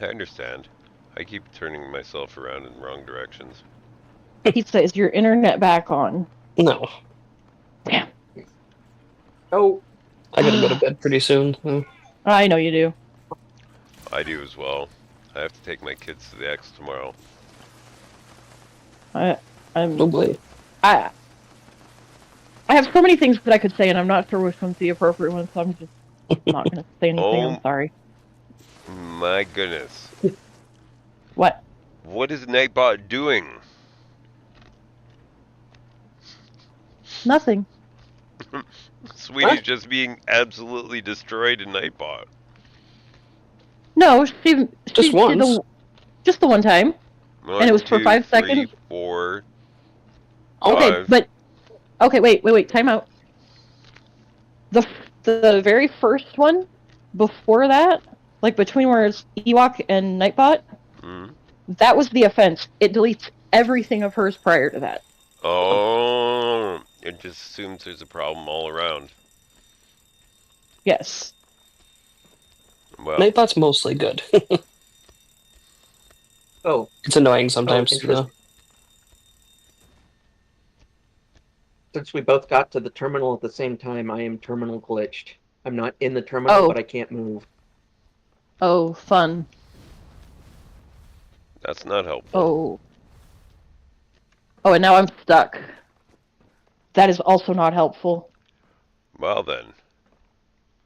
I understand. I keep turning myself around in wrong directions. Pizza, is your internet back on? No. Damn. oh, I gotta go to bed pretty soon. I know you do. I do as well. I have to take my kids to the X tomorrow. I'm. Oh boy. I have so many things that I could say, and I'm not sure which one's the appropriate one, so I'm just not going to say anything. I'm sorry. My goodness. What? What is Nightbot doing? Nothing. Sweetie's just being absolutely destroyed in Nightbot. No, she Just once. Just the one time. One, And it was for 5 3, seconds? 4. Okay, 5. but okay, wait, time out. The very first one before that, like between where it's Ewok and Nightbot, that was the offense. It deletes everything of hers prior to that. Oh, it just assumes there's a problem all around. Yes. Well, Nightbot's mostly good. Oh. It's annoying sometimes. Interesting. Since we both got to the terminal at the same time, I am terminal glitched. I'm not in the terminal, but I can't move. Oh, fun. That's not helpful. Oh, and now I'm stuck. That is also not helpful. Well then.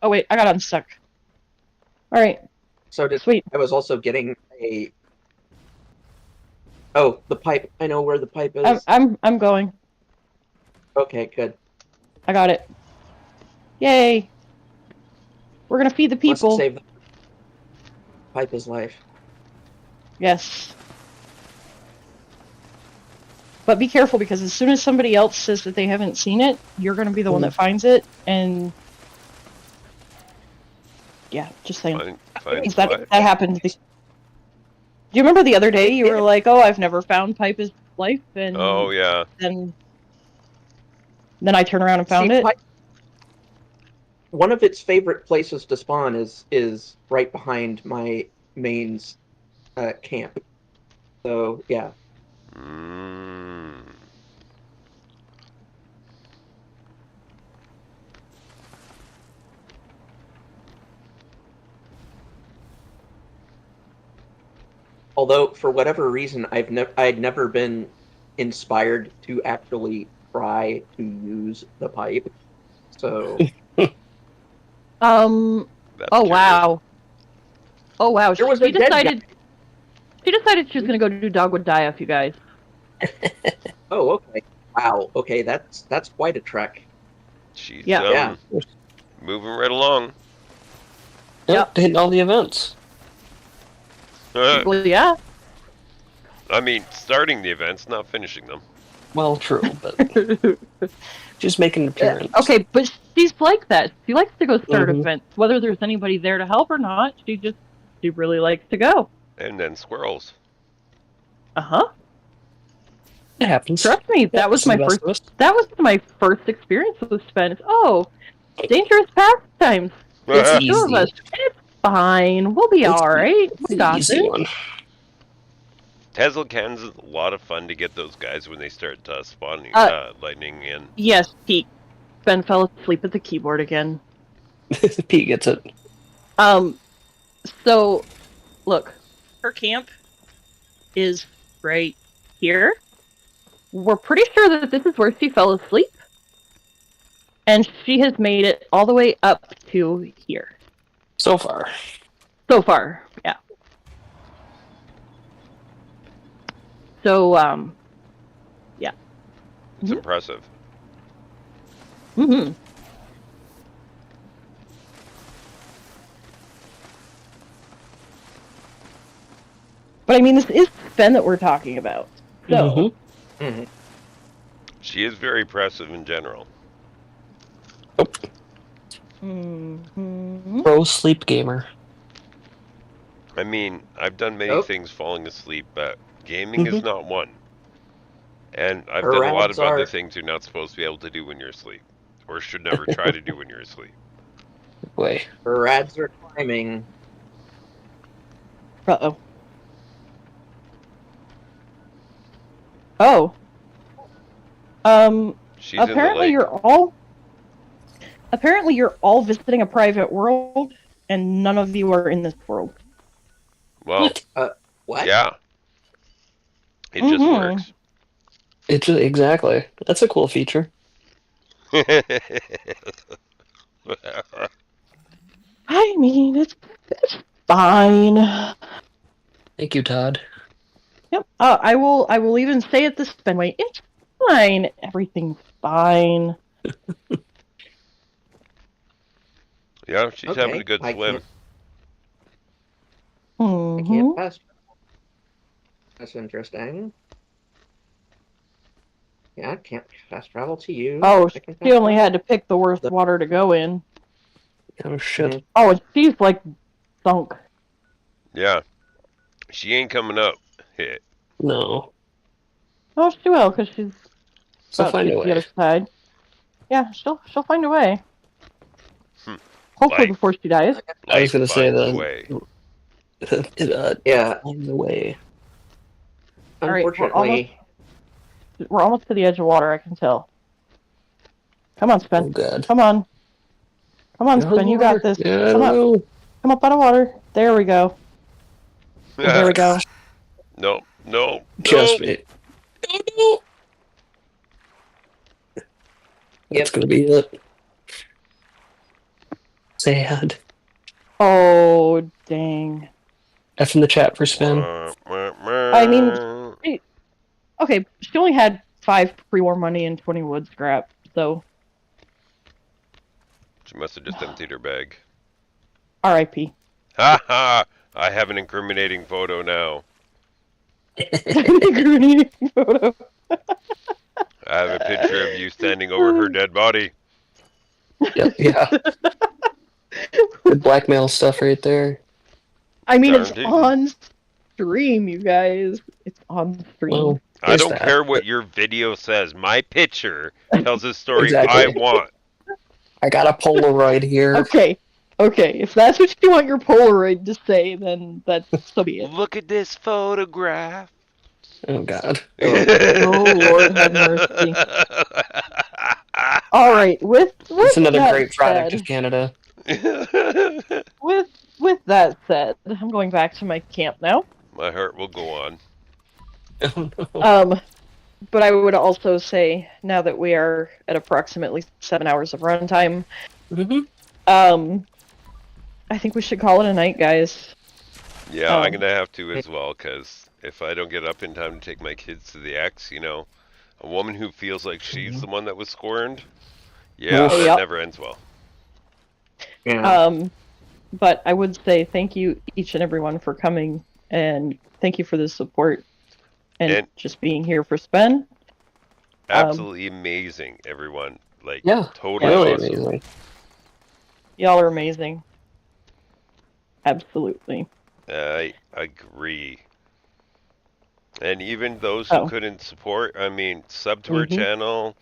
Oh wait, I got unstuck. All right. So Sweet. I was also getting a. Oh, the pipe. I know where the pipe is. I'm going. Okay, good. I got it. Yay! We're gonna feed the people. Must save the pipe is life. Yes. But be careful, because as soon as somebody else says that they haven't seen it, you're gonna be the one that finds it, and yeah, just saying. That happened. Do you remember the other day you were like, "Oh, I've never found pipe is life," and oh yeah, then I turn around and found it. One of its favorite places to spawn is right behind my main's camp. So yeah. Although for whatever reason I'd never been inspired to actually try to use the pipe. So Oh wow. Oh wow. She decided she was gonna go do Dogwood Die-Off, you guys. Oh, okay. Wow. Okay, that's quite a trek. She's yeah. Moving right along. Yep, hitting all the events. Well, yeah. I mean, starting the events, not finishing them. Well, true, but just making an appearance. Okay, but she's like that. She likes to go start events, whether there's anybody there to help or not. She really likes to go. And then squirrels. It happens. Trust me, that was my first. That was my first experience with Spenn. Oh, dangerous pastimes. It's easy. Two of us. It's fine. We'll be all right. We got this. Tesla cans is a lot of fun to get those guys when they start spawning lightning in. Yes, Pete. Spenn fell asleep at the keyboard again. Pete gets it. So, look, her camp is right here. We're pretty sure that this is where she fell asleep. And she has made it all the way up to here. So far. So far, yeah. So, yeah. It's impressive. Mm-hmm. But I mean, this is Spenn that we're talking about. So. She is very impressive in general. Pro sleep gamer. I mean, I've done many things falling asleep, but gaming is not one. And I've done a lot of other things you're not supposed to be able to do when you're asleep. Or should never try to do when you're asleep. Boy. Rads are climbing. Uh-oh. Oh. She's apparently you're all visiting a private world, and none of you are in this world. Well, what? Yeah. It just works. Exactly. That's a cool feature. I mean, it's fine. Thank you, Todd. Yep. I will even say it this way. It's fine. Everything's fine. Yeah, she's having a good I swim. I Mm-hmm. can't fast travel. That's interesting. Yeah, I can't fast travel to you. Oh, I can she fast only travel. had to pick the worst water to go in. Oh shit. Mhm. Oh, and she's like sunk. Yeah. She ain't coming up. Hit. No. Oh, she will, because she's She'll about to find get a to the way. other side. Yeah, she'll find a way. Hmm. Hopefully Life. before she dies. I was Life gonna say finds a that. way. Yeah. Find a way. All right, Unfortunately, we're almost to the edge of water. I can tell. Come on, Oh Spenn. god. Come on. Come on, Get out of Spenn. the You got water. this. Yeah, I Come don't up. know. Come up out of water. There we go. There we go. No, no, Just no. me. Oh no. That's gonna be it. Sad. Oh, dang. F in the chat for Spenn. I mean, okay, she only had 5 pre-war money and 20 wood scrap, so She must have just emptied her bag. R.I.P. Ha ha! I have an incriminating photo now. Incriminating photo. I have a picture of you standing over her dead body. Yep, yeah. Good blackmail stuff right there. I mean, it's Darn tootin'. on stream, you guys. It's on stream. Well, I there's don't that, care what but your video says. My picture tells the story Exactly. I want. I got a Polaroid here. Okay, if that's what you want your Polaroid to say, then so be it. Look at this photograph. Oh god. Oh, Lord have mercy. All right, with It's another that great product said, of Canada. with that said, I'm going back to my camp now. My heart will go on. Oh no. But I would also say, now that we are at approximately 7 hours of runtime, I think we should call it a night, guys. Yeah, I'm gonna have to as well, because if I don't get up in time to take my kids to the X, you know, a woman who feels like she's the one that was scorned, yeah, that Yep. never ends well. yeah. But I would say thank you each and everyone for coming, and thank you for the support, and just being here for Spenn. Absolutely amazing, everyone. Like, Yeah, totally really awesome. amazing. Y'all are amazing. Absolutely. I agree. And even those who couldn't support, I mean, sub to her channel,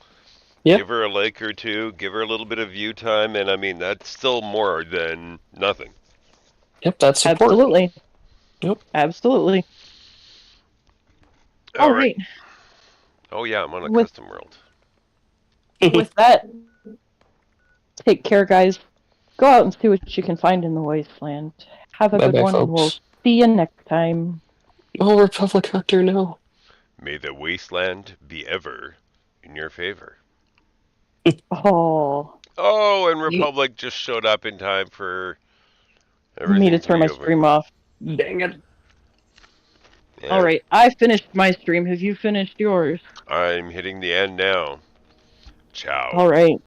Yep. give her a like or two, give her a little bit of view time, and I mean, that's still more than nothing. Yep, that's support. Absolutely. Yep. Absolutely. All All right. right. Oh yeah, I'm on a With- custom world. With that, take care, guys. Go out and see what you can find in the wasteland. Have a Bye-bye, good one, and we'll folks. see you next time. Oh, Republic Hunter, no. May the wasteland be ever in your favor. Oh, Oh, and Republic just showed up in time for me everything to turn my be over. stream off. Dang it. Yeah. All right, I finished my stream. Have you finished yours? I'm hitting the end now. Ciao. All right.